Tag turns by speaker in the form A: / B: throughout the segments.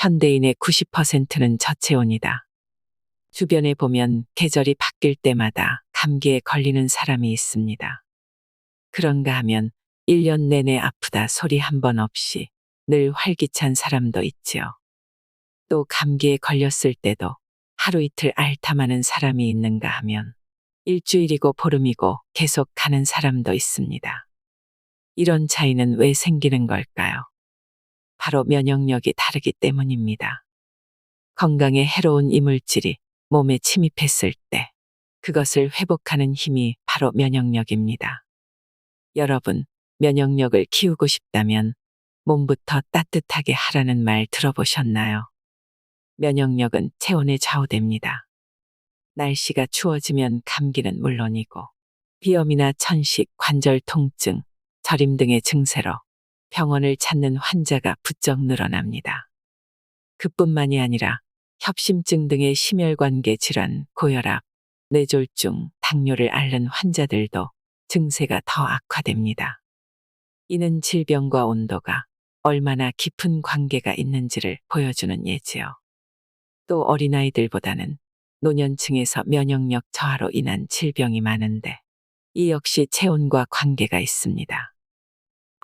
A: 현대인의 90%는 저체온이다. 주변에 보면 계절이 바뀔 때마다 감기에 걸리는 사람이 있습니다. 그런가 하면 1년 내내 아프다 소리 한 번 없이 늘 활기찬 사람도 있지요. 또 감기에 걸렸을 때도 하루 이틀 앓다마는 사람이 있는가 하면 일주일이고 보름이고 계속 가는 사람도 있습니다. 이런 차이는 왜 생기는 걸까요? 바로 면역력이 다르기 때문입니다. 건강에 해로운 이물질이 몸에 침입했을 때 그것을 회복하는 힘이 바로 면역력입니다. 여러분, 면역력을 키우고 싶다면 몸부터 따뜻하게 하라는 말 들어보셨나요? 면역력은 체온에 좌우됩니다. 날씨가 추워지면 감기는 물론이고 비염이나 천식, 관절 통증, 저림 등의 증세로 병원을 찾는 환자가 부쩍 늘어납니다. 그뿐만이 아니라 협심증 등의 심혈관계 질환, 고혈압, 뇌졸중, 당뇨를 앓는 환자들도 증세가 더 악화됩니다. 이는 질병과 온도가 얼마나 깊은 관계가 있는지를 보여주는 예지요. 또 어린아이들보다는 노년층에서 면역력 저하로 인한 질병이 많은데 이 역시 체온과 관계가 있습니다.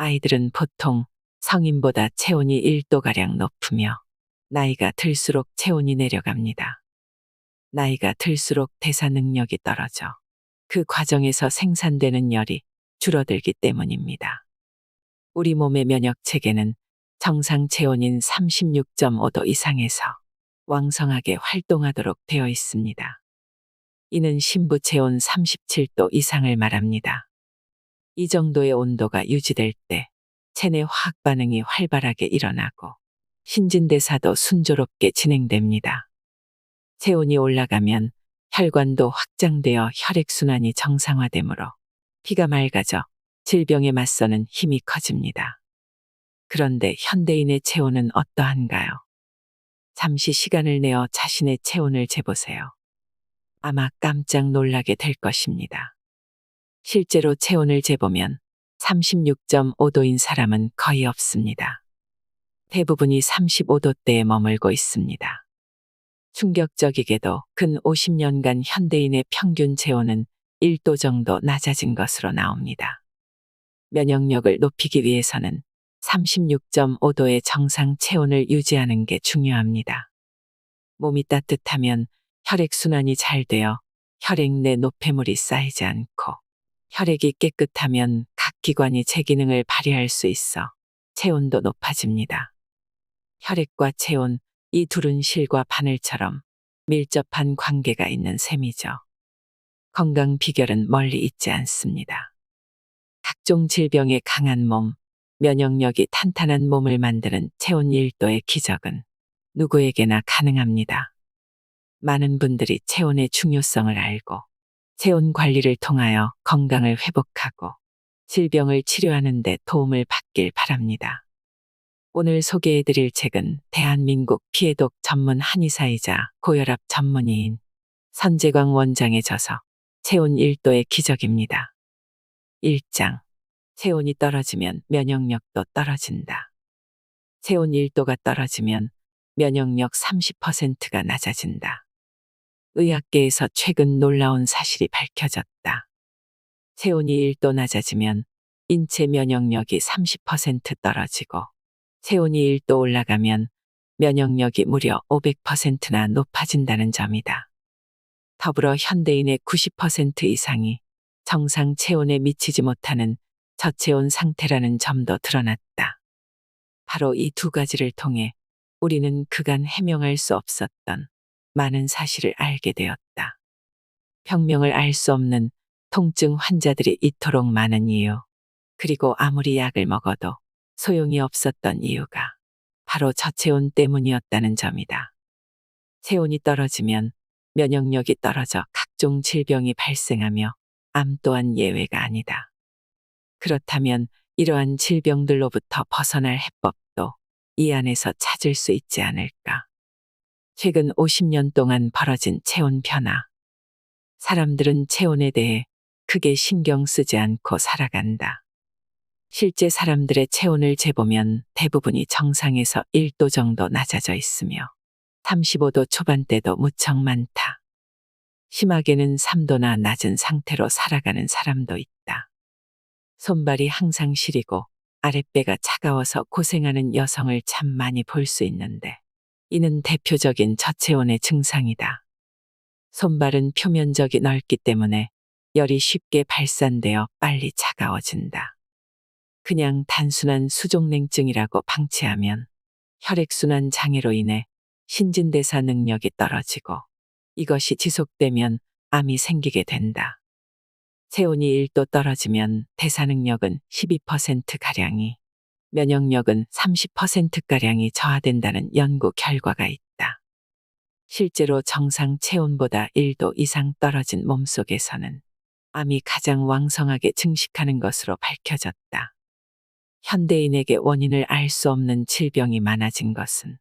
A: 아이들은 보통 성인보다 체온이 1도가량 높으며 나이가 들수록 체온이 내려갑니다. 나이가 들수록 대사 능력이 떨어져 그 과정에서 생산되는 열이 줄어들기 때문입니다. 우리 몸의 면역 체계는 정상 체온인 36.5도 이상에서 왕성하게 활동하도록 되어 있습니다. 이는 신부 체온 37도 이상을 말합니다. 이 정도의 온도가 유지될 때 체내 화학 반응이 활발하게 일어나고 신진대사도 순조롭게 진행됩니다. 체온이 올라가면 혈관도 확장되어 혈액순환이 정상화되므로 피가 맑아져 질병에 맞서는 힘이 커집니다. 그런데 현대인의 체온은 어떠한가요? 잠시 시간을 내어 자신의 체온을 재보세요. 아마 깜짝 놀라게 될 것입니다. 실제로 체온을 재보면 36.5도인 사람은 거의 없습니다. 대부분이 35도대에 머물고 있습니다. 충격적이게도 근 50년간 현대인의 평균 체온은 1도 정도 낮아진 것으로 나옵니다. 면역력을 높이기 위해서는 36.5도의 정상 체온을 유지하는 게 중요합니다. 몸이 따뜻하면 혈액순환이 잘 되어 혈액 내 노폐물이 쌓이지 않고 혈액이 깨끗하면 각 기관이 제 기능을 발휘할 수 있어 체온도 높아집니다. 혈액과 체온, 이 둘은 실과 바늘처럼 밀접한 관계가 있는 셈이죠. 건강 비결은 멀리 있지 않습니다. 각종 질병에 강한 몸, 면역력이 탄탄한 몸을 만드는 체온 1도의 기적은 누구에게나 가능합니다. 많은 분들이 체온의 중요성을 알고 체온 관리를 통하여 건강을 회복하고 질병을 치료하는 데 도움을 받길 바랍니다. 오늘 소개해드릴 책은 대한민국 피해독 전문 한의사이자 고혈압 전문의인 선재광 원장의 저서 체온 1도의 기적입니다. 1장. 체온이 떨어지면 면역력도 떨어진다. 체온 1도가 떨어지면 면역력 30%가 낮아진다. 의학계에서 최근 놀라운 사실이 밝혀졌다. 체온이 1도 낮아지면 인체 면역력이 30% 떨어지고 체온이 1도 올라가면 면역력이 무려 500%나 높아진다는 점이다. 더불어 현대인의 90% 이상이 정상 체온에 미치지 못하는 저체온 상태라는 점도 드러났다. 바로 이 두 가지를 통해 우리는 그간 해명할 수 없었던 많은 사실을 알게 되었다. 병명을 알 수 없는 통증 환자들이 이토록 많은 이유, 그리고 아무리 약을 먹어도 소용이 없었던 이유가 바로 저체온 때문이었다는 점이다. 체온이 떨어지면 면역력이 떨어져 각종 질병이 발생하며 암 또한 예외가 아니다. 그렇다면 이러한 질병들로부터 벗어날 해법도 이 안에서 찾을 수 있지 않을까? 최근 50년 동안 벌어진 체온 변화. 사람들은 체온에 대해 크게 신경 쓰지 않고 살아간다. 실제 사람들의 체온을 재보면 대부분이 정상에서 1도 정도 낮아져 있으며 35도 초반대도 무척 많다. 심하게는 3도나 낮은 상태로 살아가는 사람도 있다. 손발이 항상 시리고 아랫배가 차가워서 고생하는 여성을 참 많이 볼 수 있는데 이는 대표적인 저체온의 증상이다. 손발은 표면적이 넓기 때문에 열이 쉽게 발산되어 빨리 차가워진다. 그냥 단순한 수족냉증이라고 방치하면 혈액순환 장애로 인해 신진대사 능력이 떨어지고 이것이 지속되면 암이 생기게 된다. 체온이 1도 떨어지면 대사 능력은 12%가량이, 면역력은 30%가량이 저하된다는 연구 결과가 있다. 실제로 정상 체온보다 1도 이상 떨어진 몸속에서는 암이 가장 왕성하게 증식하는 것으로 밝혀졌다. 현대인에게 원인을 알 수 없는 질병이 많아진 것은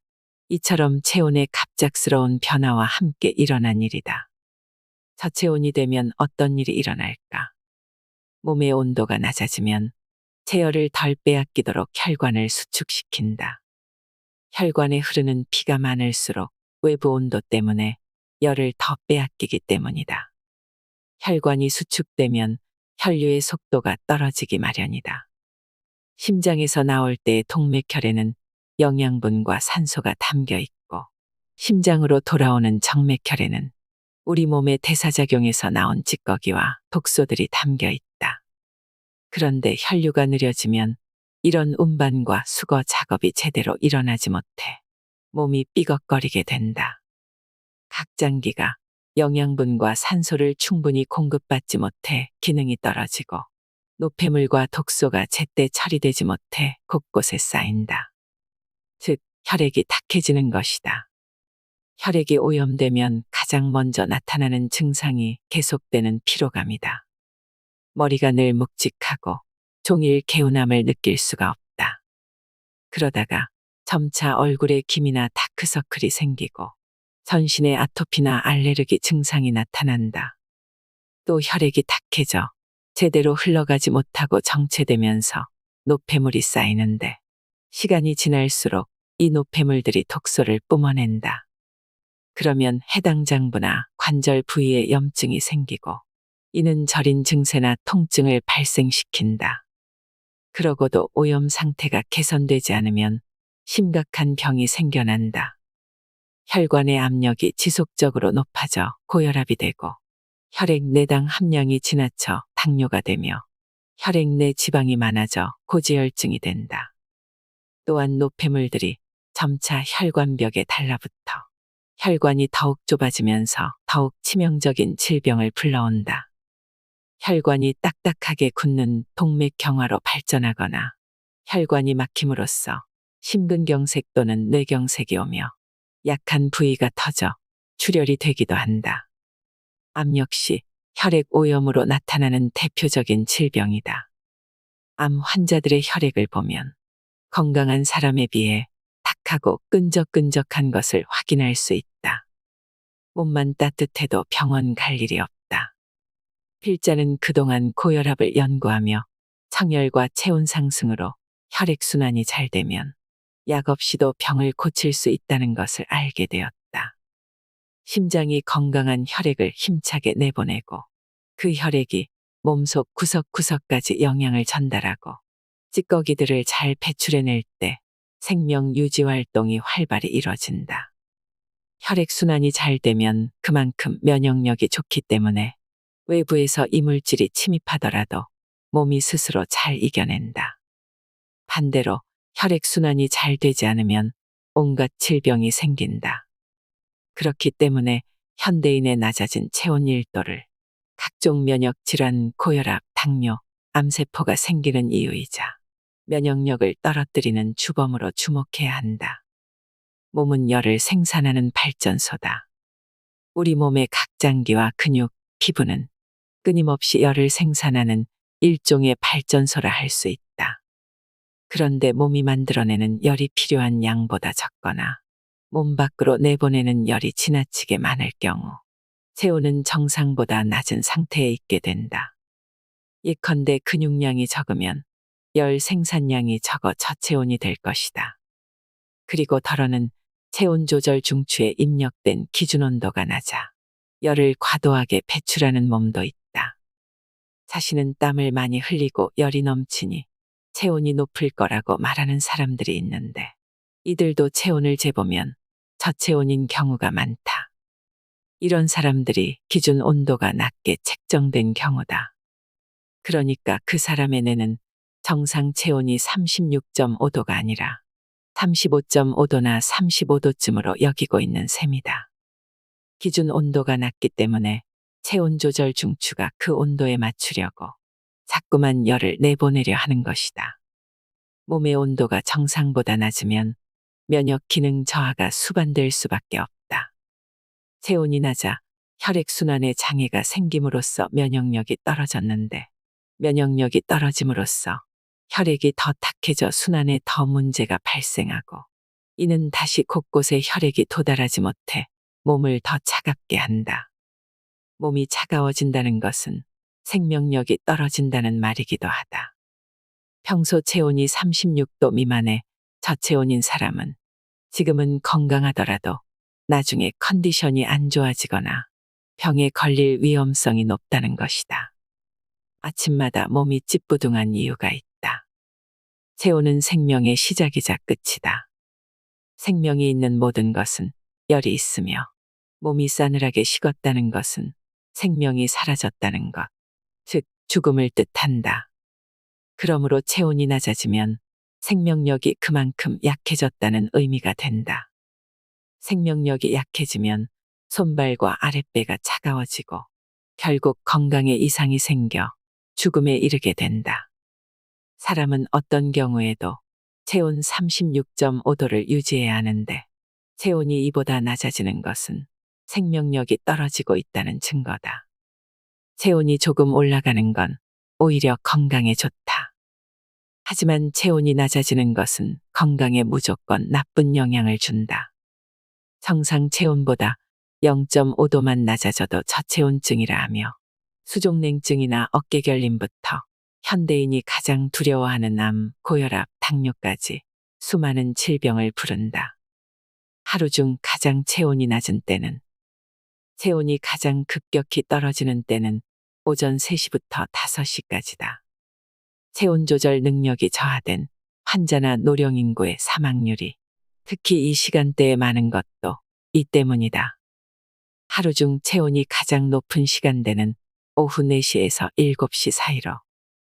A: 이처럼 체온의 갑작스러운 변화와 함께 일어난 일이다. 저체온이 되면 어떤 일이 일어날까? 몸의 온도가 낮아지면 체열을 덜 빼앗기도록 혈관을 수축시킨다. 혈관에 흐르는 피가 많을수록 외부 온도 때문에 열을 더 빼앗기기 때문이다. 혈관이 수축되면 혈류의 속도가 떨어지기 마련이다. 심장에서 나올 때의 동맥혈에는 영양분과 산소가 담겨 있고 심장으로 돌아오는 정맥혈에는 우리 몸의 대사작용에서 나온 찌꺼기와 독소들이 담겨 있다. 그런데 혈류가 느려지면 이런 운반과 수거 작업이 제대로 일어나지 못해 몸이 삐걱거리게 된다. 각 장기가 영양분과 산소를 충분히 공급받지 못해 기능이 떨어지고 노폐물과 독소가 제때 처리되지 못해 곳곳에 쌓인다. 즉, 혈액이 탁해지는 것이다. 혈액이 오염되면 가장 먼저 나타나는 증상이 계속되는 피로감이다. 머리가 늘 묵직하고 종일 개운함을 느낄 수가 없다. 그러다가 점차 얼굴에 김이나 다크서클이 생기고 전신에 아토피나 알레르기 증상이 나타난다. 또 혈액이 탁해져 제대로 흘러가지 못하고 정체되면서 노폐물이 쌓이는데 시간이 지날수록 이 노폐물들이 독소를 뿜어낸다. 그러면 해당 장부나 관절 부위에 염증이 생기고 이는 저린 증세나 통증을 발생시킨다. 그러고도 오염 상태가 개선되지 않으면 심각한 병이 생겨난다. 혈관의 압력이 지속적으로 높아져 고혈압이 되고 혈액 내당 함량이 지나쳐 당뇨가 되며 혈액 내 지방이 많아져 고지혈증이 된다. 또한 노폐물들이 점차 혈관벽에 달라붙어 혈관이 더욱 좁아지면서 더욱 치명적인 질병을 불러온다. 혈관이 딱딱하게 굳는 동맥경화로 발전하거나 혈관이 막힘으로써 심근경색 또는 뇌경색이 오며 약한 부위가 터져 출혈이 되기도 한다. 암 역시 혈액 오염으로 나타나는 대표적인 질병이다. 암 환자들의 혈액을 보면 건강한 사람에 비해 탁하고 끈적끈적한 것을 확인할 수 있다. 몸만 따뜻해도 병원 갈 일이 없다. 필자는 그동안 고혈압을 연구하며 청열과 체온 상승으로 혈액순환이 잘 되면 약 없이도 병을 고칠 수 있다는 것을 알게 되었다. 심장이 건강한 혈액을 힘차게 내보내고 그 혈액이 몸속 구석구석까지 영양을 전달하고 찌꺼기들을 잘 배출해낼 때 생명 유지 활동이 활발히 이뤄진다. 혈액순환이 잘 되면 그만큼 면역력이 좋기 때문에 외부에서 이물질이 침입하더라도 몸이 스스로 잘 이겨낸다. 반대로 혈액순환이 잘 되지 않으면 온갖 질병이 생긴다. 그렇기 때문에 현대인의 낮아진 체온 1도를 각종 면역 질환, 고혈압, 당뇨, 암세포가 생기는 이유이자 면역력을 떨어뜨리는 주범으로 주목해야 한다. 몸은 열을 생산하는 발전소다. 우리 몸의 각 장기와 근육, 피부는 끊임없이 열을 생산하는 일종의 발전소라 할 수 있다. 그런데 몸이 만들어내는 열이 필요한 양보다 적거나 몸 밖으로 내보내는 열이 지나치게 많을 경우 체온은 정상보다 낮은 상태에 있게 된다. 예컨대 근육량이 적으면 열 생산량이 적어 저체온이 될 것이다. 그리고 덜어는 체온 조절 중추에 입력된 기준 온도가 낮아 열을 과도하게 배출하는 몸도 있다. 자신은 땀을 많이 흘리고 열이 넘치니 체온이 높을 거라고 말하는 사람들이 있는데 이들도 체온을 재보면 저체온인 경우가 많다. 이런 사람들이 기준 온도가 낮게 책정된 경우다. 그러니까 그 사람의 뇌는 정상 체온이 36.5도가 아니라 35.5도나 35도쯤으로 여기고 있는 셈이다. 기준 온도가 낮기 때문에 체온 조절 중추가 그 온도에 맞추려고 자꾸만 열을 내보내려 하는 것이다. 몸의 온도가 정상보다 낮으면 면역 기능 저하가 수반될 수밖에 없다. 체온이 낮아 혈액순환에 장애가 생김으로써 면역력이 떨어졌는데 면역력이 떨어짐으로써 혈액이 더 탁해져 순환에 더 문제가 발생하고 이는 다시 곳곳에 혈액이 도달하지 못해 몸을 더 차갑게 한다. 몸이 차가워진다는 것은 생명력이 떨어진다는 말이기도 하다. 평소 체온이 36도 미만의 저체온인 사람은 지금은 건강하더라도 나중에 컨디션이 안 좋아지거나 병에 걸릴 위험성이 높다는 것이다. 아침마다 몸이 찌뿌둥한 이유가 있다. 체온은 생명의 시작이자 끝이다. 생명이 있는 모든 것은 열이 있으며 몸이 싸늘하게 식었다는 것은 생명이 사라졌다는 것, 즉 죽음을 뜻한다. 그러므로 체온이 낮아지면 생명력이 그만큼 약해졌다는 의미가 된다. 생명력이 약해지면 손발과 아랫배가 차가워지고 결국 건강에 이상이 생겨 죽음에 이르게 된다. 사람은 어떤 경우에도 체온 36.5도를 유지해야 하는데 체온이 이보다 낮아지는 것은 생명력이 떨어지고 있다는 증거다. 체온이 조금 올라가는 건 오히려 건강에 좋다. 하지만 체온이 낮아지는 것은 건강에 무조건 나쁜 영향을 준다. 정상 체온보다 0.5도만 낮아져도 저체온증이라 하며 수족냉증이나 어깨결림부터 현대인이 가장 두려워하는 암, 고혈압, 당뇨까지 수많은 질병을 부른다. 하루 중 가장 체온이 낮은 때는 체온이 가장 급격히 떨어지는 때는 오전 3시부터 5시까지다. 체온 조절 능력이 저하된 환자나 노령 인구의 사망률이 특히 이 시간대에 많은 것도 이 때문이다. 하루 중 체온이 가장 높은 시간대는 오후 4시에서 7시 사이로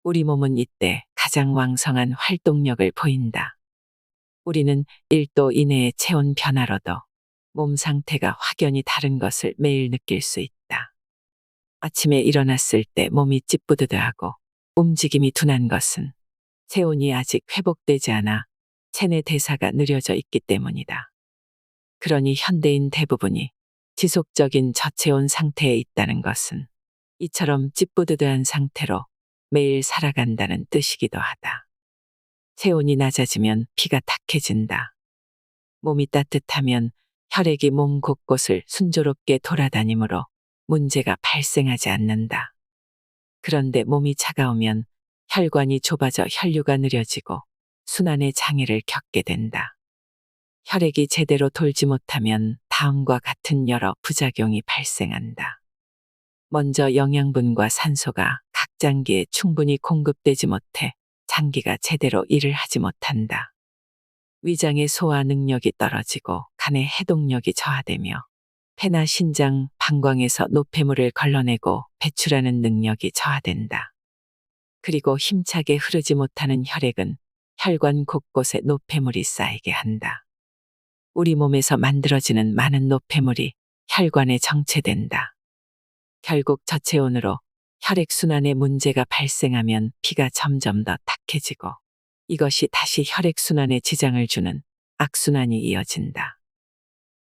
A: 우리 몸은 이때 가장 왕성한 활동력을 보인다. 우리는 1도 이내의 체온 변화로도 몸 상태가 확연히 다른 것을 매일 느낄 수 있다. 아침에 일어났을 때 몸이 찌뿌드드하고 움직임이 둔한 것은 체온이 아직 회복되지 않아 체내 대사가 느려져 있기 때문이다. 그러니 현대인 대부분이 지속적인 저체온 상태에 있다는 것은 이처럼 찌뿌드드한 상태로 매일 살아간다는 뜻이기도 하다. 체온이 낮아지면 피가 탁해진다. 몸이 따뜻하면 혈액이 몸 곳곳을 순조롭게 돌아다니므로 문제가 발생하지 않는다. 그런데 몸이 차가우면 혈관이 좁아져 혈류가 느려지고 순환에 장애를 겪게 된다. 혈액이 제대로 돌지 못하면 다음과 같은 여러 부작용이 발생한다. 먼저 영양분과 산소가 각 장기에 충분히 공급되지 못해 장기가 제대로 일을 하지 못한다. 위장의 소화 능력이 떨어지고 간의 해독력이 저하되며 폐나 신장, 방광에서 노폐물을 걸러내고 배출하는 능력이 저하된다. 그리고 힘차게 흐르지 못하는 혈액은 혈관 곳곳에 노폐물이 쌓이게 한다. 우리 몸에서 만들어지는 많은 노폐물이 혈관에 정체된다. 결국 저체온으로 혈액순환에 문제가 발생하면 피가 점점 더 탁해지고 이것이 다시 혈액순환에 지장을 주는 악순환이 이어진다.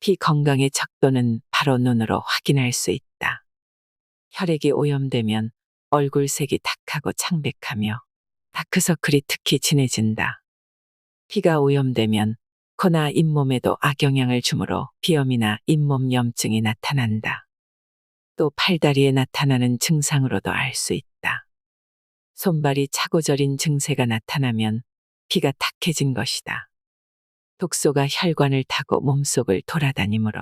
A: 피 건강의 척도는 바로 눈으로 확인할 수 있다. 혈액이 오염되면 얼굴색이 탁하고 창백하며 다크서클이 특히 진해진다. 피가 오염되면 코나 잇몸에도 악영향을 주므로 비염이나 잇몸염증이 나타난다. 또 팔다리에 나타나는 증상으로도 알 수 있다. 손발이 차고 저린 증세가 나타나면 피가 탁해진 것이다. 독소가 혈관을 타고 몸속을 돌아다니므로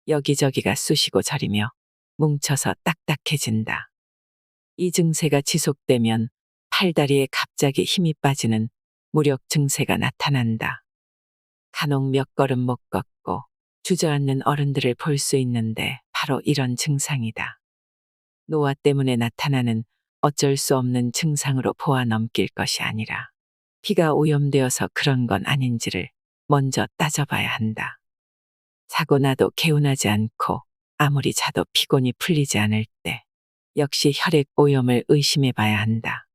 A: 여기저기가 쑤시고 저리며 뭉쳐서 딱딱해진다. 이 증세가 지속되면 팔다리에 갑자기 힘이 빠지는 무력 증세가 나타난다. 간혹 몇 걸음 못 걷고 주저앉는 어른들을 볼 수 있는데 바로 이런 증상이다. 노화 때문에 나타나는 어쩔 수 없는 증상으로 보아 넘길 것이 아니라 피가 오염되어서 그런 건 아닌지를 먼저 따져봐야 한다. 자고 나도 개운하지 않고 아무리 자도 피곤이 풀리지 않을 때 역시 혈액 오염을 의심해 봐야 한다.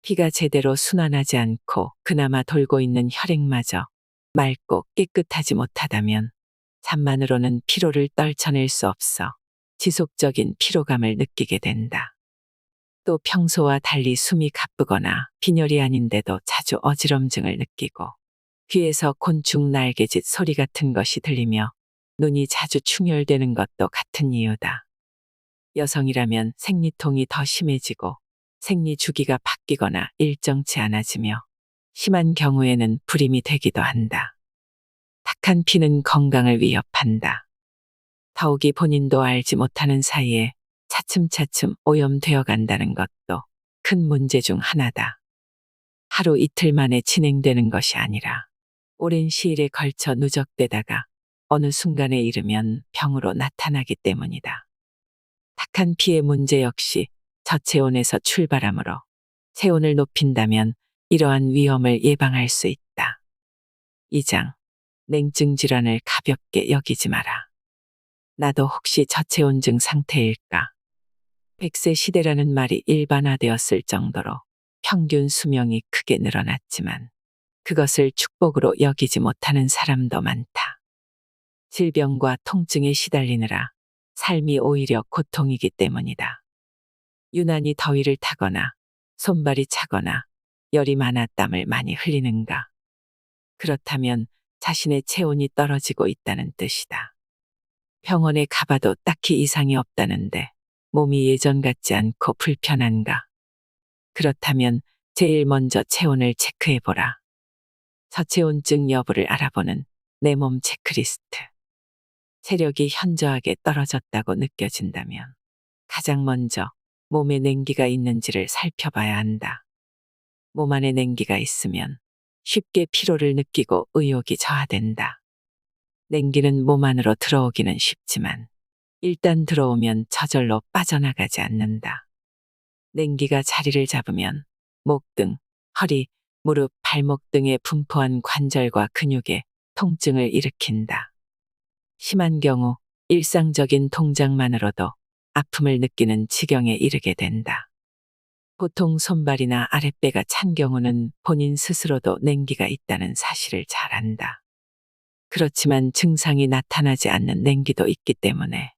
A: 피가 제대로 순환하지 않고 그나마 돌고 있는 혈액마저 맑고 깨끗하지 못하다면 잠만으로는 피로를 떨쳐낼 수 없어 지속적인 피로감을 느끼게 된다. 또 평소와 달리 숨이 가쁘거나 빈혈이 아닌데도 자주 어지럼증을 느끼고 귀에서 곤충 날개짓 소리 같은 것이 들리며 눈이 자주 충혈되는 것도 같은 이유다. 여성이라면 생리통이 더 심해지고 생리 주기가 바뀌거나 일정치 않아지며 심한 경우에는 불임이 되기도 한다. 탁한 피는 건강을 위협한다. 더욱이 본인도 알지 못하는 사이에 차츰차츰 오염되어 간다는 것도 큰 문제 중 하나다. 하루 이틀 만에 진행되는 것이 아니라 오랜 시일에 걸쳐 누적되다가 어느 순간에 이르면 병으로 나타나기 때문이다. 탁한 피의 문제 역시 저체온에서 출발하므로 체온을 높인다면 이러한 위험을 예방할 수 있다. 2장. 냉증 질환을 가볍게 여기지 마라. 나도 혹시 저체온증 상태일까? 100세 시대라는 말이 일반화되었을 정도로 평균 수명이 크게 늘어났지만 그것을 축복으로 여기지 못하는 사람도 많다. 질병과 통증에 시달리느라 삶이 오히려 고통이기 때문이다. 유난히 더위를 타거나 손발이 차거나 열이 많아 땀을 많이 흘리는가? 그렇다면 자신의 체온이 떨어지고 있다는 뜻이다. 병원에 가봐도 딱히 이상이 없다는데 몸이 예전 같지 않고 불편한가? 그렇다면 제일 먼저 체온을 체크해보라. 저체온증 여부를 알아보는 내 몸 체크리스트. 체력이 현저하게 떨어졌다고 느껴진다면 가장 먼저 몸에 냉기가 있는지를 살펴봐야 한다. 몸 안에 냉기가 있으면 쉽게 피로를 느끼고 의욕이 저하된다. 냉기는 몸 안으로 들어오기는 쉽지만 일단 들어오면 저절로 빠져나가지 않는다. 냉기가 자리를 잡으면 목 등, 허리, 무릎, 발목 등에 분포한 관절과 근육에 통증을 일으킨다. 심한 경우 일상적인 동작만으로도 아픔을 느끼는 지경에 이르게 된다. 보통 손발이나 아랫배가 찬 경우는 본인 스스로도 냉기가 있다는 사실을 잘 안다. 그렇지만 증상이 나타나지 않는 냉기도 있기 때문에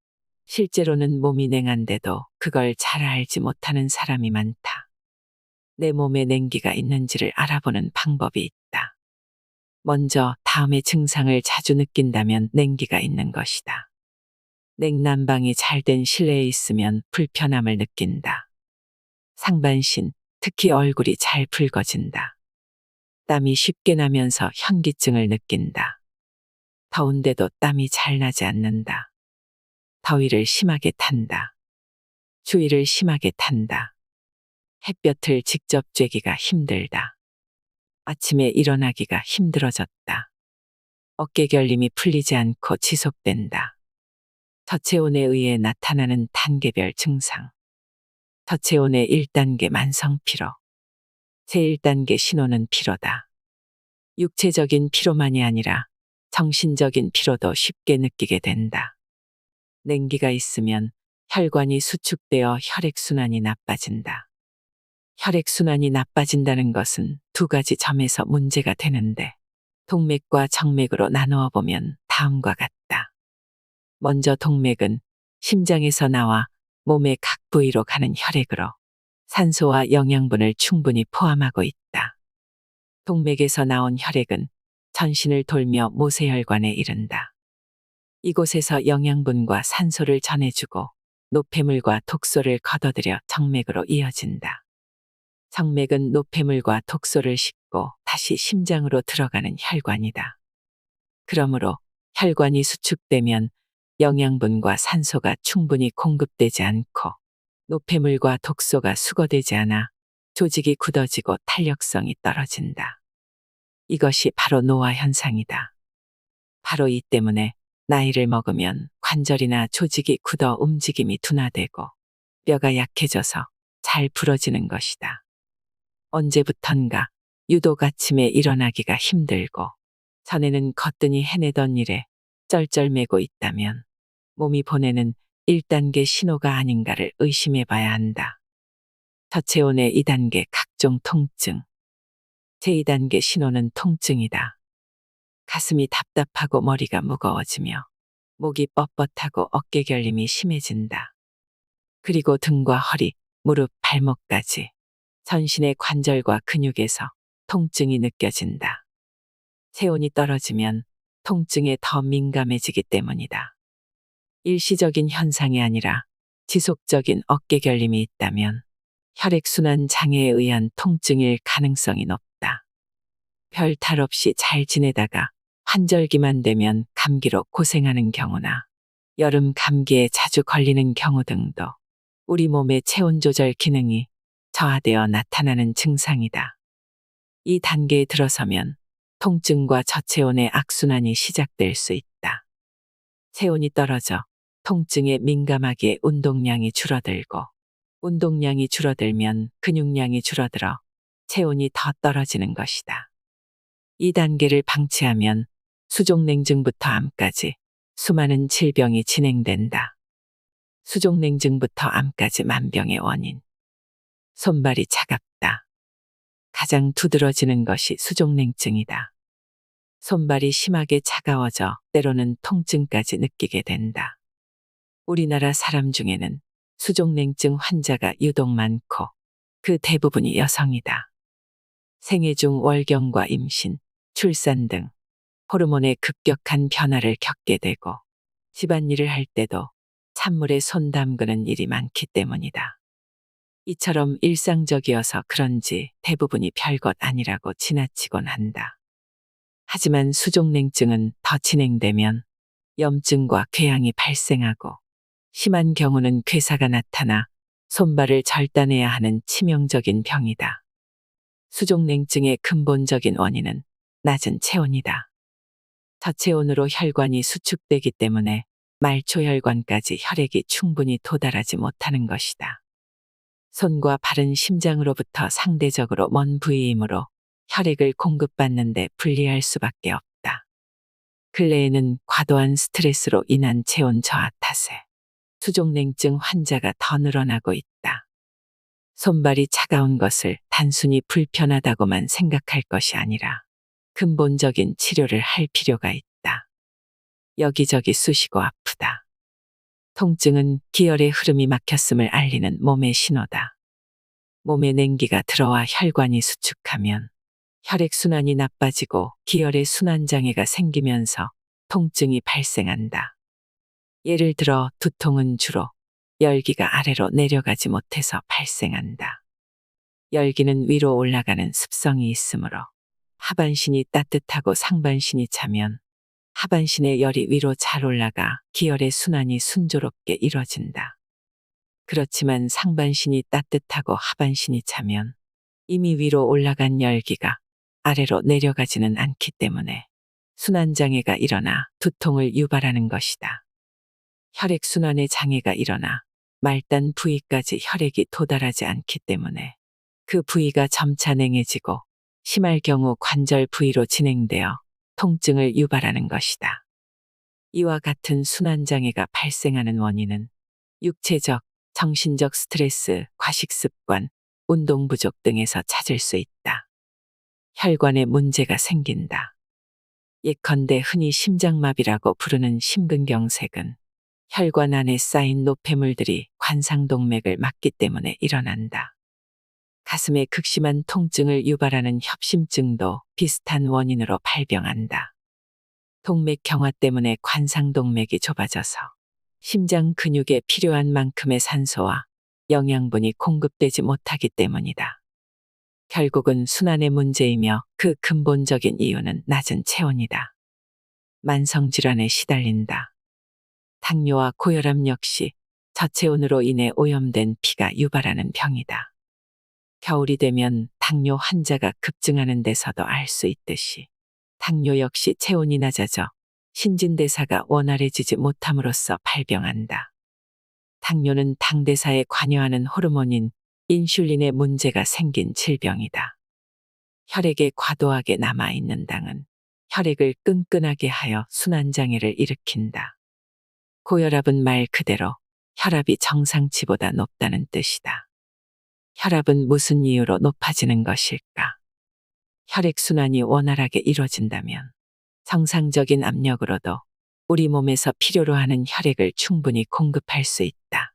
A: 실제로는 몸이 냉한데도 그걸 잘 알지 못하는 사람이 많다. 내 몸에 냉기가 있는지를 알아보는 방법이 있다. 먼저 다음의 증상을 자주 느낀다면 냉기가 있는 것이다. 냉난방이 잘 된 실내에 있으면 불편함을 느낀다. 상반신, 특히 얼굴이 잘 붉어진다. 땀이 쉽게 나면서 현기증을 느낀다. 더운데도 땀이 잘 나지 않는다. 더위를 심하게 탄다. 추위를 심하게 탄다. 햇볕을 직접 쬐기가 힘들다. 아침에 일어나기가 힘들어졌다. 어깨 결림이 풀리지 않고 지속된다. 저체온에 의해 나타나는 단계별 증상. 저체온의 1단계 만성 피로. 제1단계 신호는 피로다. 육체적인 피로만이 아니라 정신적인 피로도 쉽게 느끼게 된다. 냉기가 있으면 혈관이 수축되어 혈액순환이 나빠진다. 혈액순환이 나빠진다는 것은 두 가지 점에서 문제가 되는데 동맥과 정맥으로 나누어 보면 다음과 같다. 먼저 동맥은 심장에서 나와 몸의 각 부위로 가는 혈액으로 산소와 영양분을 충분히 포함하고 있다. 동맥에서 나온 혈액은 전신을 돌며 모세혈관에 이른다. 이곳에서 영양분과 산소를 전해주고 노폐물과 독소를 걷어들여 정맥으로 이어진다. 성맥은 노폐물과 독소를 싣고 다시 심장으로 들어가는 혈관이다. 그러므로 혈관이 수축되면 영양분과 산소가 충분히 공급되지 않고 노폐물과 독소가 수거되지 않아 조직이 굳어지고 탄력성이 떨어진다. 이것이 바로 노화 현상이다. 바로 이 때문에 나이를 먹으면 관절이나 조직이 굳어 움직임이 둔화되고 뼈가 약해져서 잘 부러지는 것이다. 언제부턴가 유독 아침에 일어나기가 힘들고 전에는 거뜬히 해내던 일에 쩔쩔매고 있다면 몸이 보내는 1단계 신호가 아닌가를 의심해 봐야 한다. 저체온의 2단계 각종 통증. 제2단계 신호는 통증이다. 가슴이 답답하고 머리가 무거워지며 목이 뻣뻣하고 어깨 결림이 심해진다. 그리고 등과 허리, 무릎, 발목까지 전신의 관절과 근육에서 통증이 느껴진다. 체온이 떨어지면 통증에 더 민감해지기 때문이다. 일시적인 현상이 아니라 지속적인 어깨 결림이 있다면 혈액순환 장애에 의한 통증일 가능성이 높다. 별 탈 없이 잘 지내다가 환절기만 되면 감기로 고생하는 경우나 여름 감기에 자주 걸리는 경우 등도 우리 몸의 체온 조절 기능이 저하되어 나타나는 증상이다. 이 단계에 들어서면 통증과 저체온의 악순환이 시작될 수 있다. 체온이 떨어져 통증에 민감하게 운동량이 줄어들고 운동량이 줄어들면 근육량이 줄어들어 체온이 더 떨어지는 것이다. 이 단계를 방치하면 수족냉증부터 암까지 수많은 질병이 진행된다. 수족냉증부터 암까지 만병의 원인. 손발이 차갑다. 가장 두드러지는 것이 수족냉증이다. 손발이 심하게 차가워져 때로는 통증까지 느끼게 된다. 우리나라 사람 중에는 수족냉증 환자가 유독 많고 그 대부분이 여성이다. 생애 중 월경과 임신, 출산 등 호르몬의 급격한 변화를 겪게 되고 집안일을 할 때도 찬물에 손 담그는 일이 많기 때문이다. 이처럼 일상적이어서 그런지 대부분이 별것 아니라고 지나치곤 한다. 하지만 수족냉증은 더 진행되면 염증과 궤양이 발생하고 심한 경우는 괴사가 나타나 손발을 절단해야 하는 치명적인 병이다. 수족냉증의 근본적인 원인은 낮은 체온이다. 저체온으로 혈관이 수축되기 때문에 말초혈관까지 혈액이 충분히 도달하지 못하는 것이다. 손과 발은 심장으로부터 상대적으로 먼 부위이므로 혈액을 공급받는 데 불리할 수밖에 없다. 근래에는 과도한 스트레스로 인한 체온 저하 탓에 수족냉증 환자가 더 늘어나고 있다. 손발이 차가운 것을 단순히 불편하다고만 생각할 것이 아니라 근본적인 치료를 할 필요가 있다. 여기저기 쑤시고 아프다. 통증은 기혈의 흐름이 막혔음을 알리는 몸의 신호다. 몸에 냉기가 들어와 혈관이 수축하면 혈액순환이 나빠지고 기혈의 순환장애가 생기면서 통증이 발생한다. 예를 들어 두통은 주로 열기가 아래로 내려가지 못해서 발생한다. 열기는 위로 올라가는 습성이 있으므로 하반신이 따뜻하고 상반신이 차면 하반신의 열이 위로 잘 올라가 기혈의 순환이 순조롭게 이뤄진다. 그렇지만 상반신이 따뜻하고 하반신이 차면 이미 위로 올라간 열기가 아래로 내려가지는 않기 때문에 순환장애가 일어나 두통을 유발하는 것이다. 혈액순환의 장애가 일어나 말단 부위까지 혈액이 도달하지 않기 때문에 그 부위가 점차 냉해지고 심할 경우 관절 부위로 진행되어 통증을 유발하는 것이다. 이와 같은 순환장애가 발생하는 원인은 육체적, 정신적 스트레스, 과식 습관, 운동 부족 등에서 찾을 수 있다. 혈관에 문제가 생긴다. 예컨대 흔히 심장마비라고 부르는 심근경색은 혈관 안에 쌓인 노폐물들이 관상동맥을 막기 때문에 일어난다. 가슴에 극심한 통증을 유발하는 협심증도 비슷한 원인으로 발병한다. 동맥 경화 때문에 관상동맥이 좁아져서 심장 근육에 필요한 만큼의 산소와 영양분이 공급되지 못하기 때문이다. 결국은 순환의 문제이며 그 근본적인 이유는 낮은 체온이다. 만성질환에 시달린다. 당뇨와 고혈압 역시 저체온으로 인해 오염된 피가 유발하는 병이다. 겨울이 되면 당뇨 환자가 급증하는 데서도 알 수 있듯이 당뇨 역시 체온이 낮아져 신진대사가 원활해지지 못함으로써 발병한다. 당뇨는 당대사에 관여하는 호르몬인 인슐린에 문제가 생긴 질병이다. 혈액에 과도하게 남아있는 당은 혈액을 끈끈하게 하여 순환장애를 일으킨다. 고혈압은 말 그대로 혈압이 정상치보다 높다는 뜻이다. 혈압은 무슨 이유로 높아지는 것일까? 혈액순환이 원활하게 이루어진다면 정상적인 압력으로도 우리 몸에서 필요로 하는 혈액을 충분히 공급할 수 있다.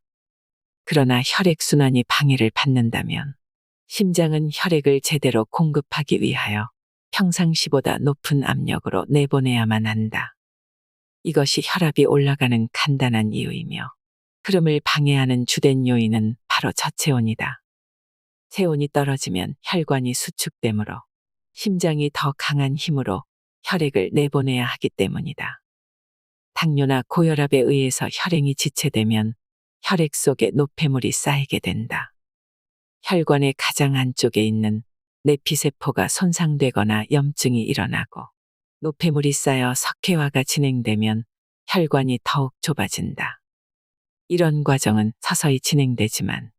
A: 그러나 혈액순환이 방해를 받는다면 심장은 혈액을 제대로 공급하기 위하여 평상시보다 높은 압력으로 내보내야만 한다. 이것이 혈압이 올라가는 간단한 이유이며 흐름을 방해하는 주된 요인은 바로 저체온이다. 체온이 떨어지면 혈관이 수축되므로 심장이 더 강한 힘으로 혈액을 내보내야 하기 때문이다. 당뇨나 고혈압에 의해서 혈행이 지체되면 혈액 속에 노폐물이 쌓이게 된다. 혈관의 가장 안쪽에 있는 내피세포가 손상되거나 염증이 일어나고 노폐물이 쌓여 석회화가 진행되면 혈관이 더욱 좁아진다. 이런 과정은 서서히 진행되지만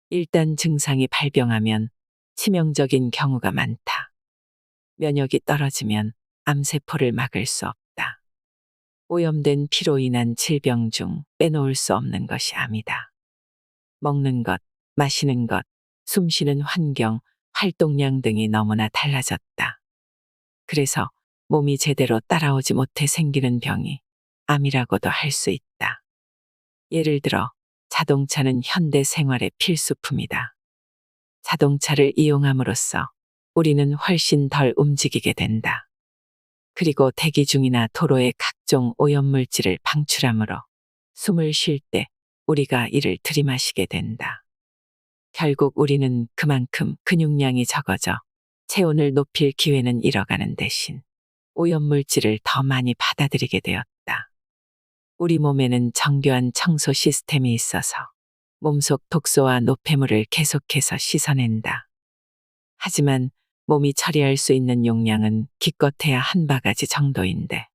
A: 일단 증상이 발병하면 치명적인 경우가 많다. 면역이 떨어지면 암세포를 막을 수 없다. 오염된 피로 인한 질병 중 빼놓을 수 없는 것이 암이다. 먹는 것, 마시는 것, 숨쉬는 환경, 활동량 등이 너무나 달라졌다. 그래서 몸이 제대로 따라오지 못해 생기는 병이 암이라고도 할 수 있다. 예를 들어 자동차는 현대 생활의 필수품이다. 자동차를 이용함으로써 우리는 훨씬 덜 움직이게 된다. 그리고 대기 중이나 도로의 각종 오염물질을 방출하므로 숨을 쉴 때 우리가 이를 들이마시게 된다. 결국 우리는 그만큼 근육량이 적어져 체온을 높일 기회는 잃어가는 대신 오염물질을 더 많이 받아들이게 되었다. 우리 몸에는 정교한 청소 시스템이 있어서 몸속 독소와 노폐물을 계속해서 씻어낸다. 하지만 몸이 처리할 수 있는 용량은 기껏해야 한 바가지 정도인데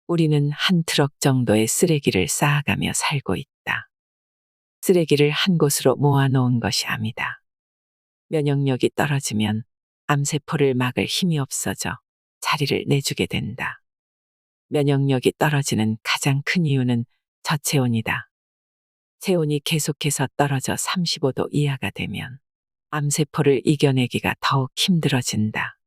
A: 우리는 한 트럭 정도의 쓰레기를 쌓아가며 살고 있다. 쓰레기를 한 곳으로 모아놓은 것이 암이다. 면역력이 떨어지면 암세포를 막을 힘이 없어져 자리를 내주게 된다. 면역력이 떨어지는 가장 큰 이유는 저체온이다. 체온이 계속해서 떨어져 35도 이하가 되면 암세포를 이겨내기가 더욱 힘들어진다.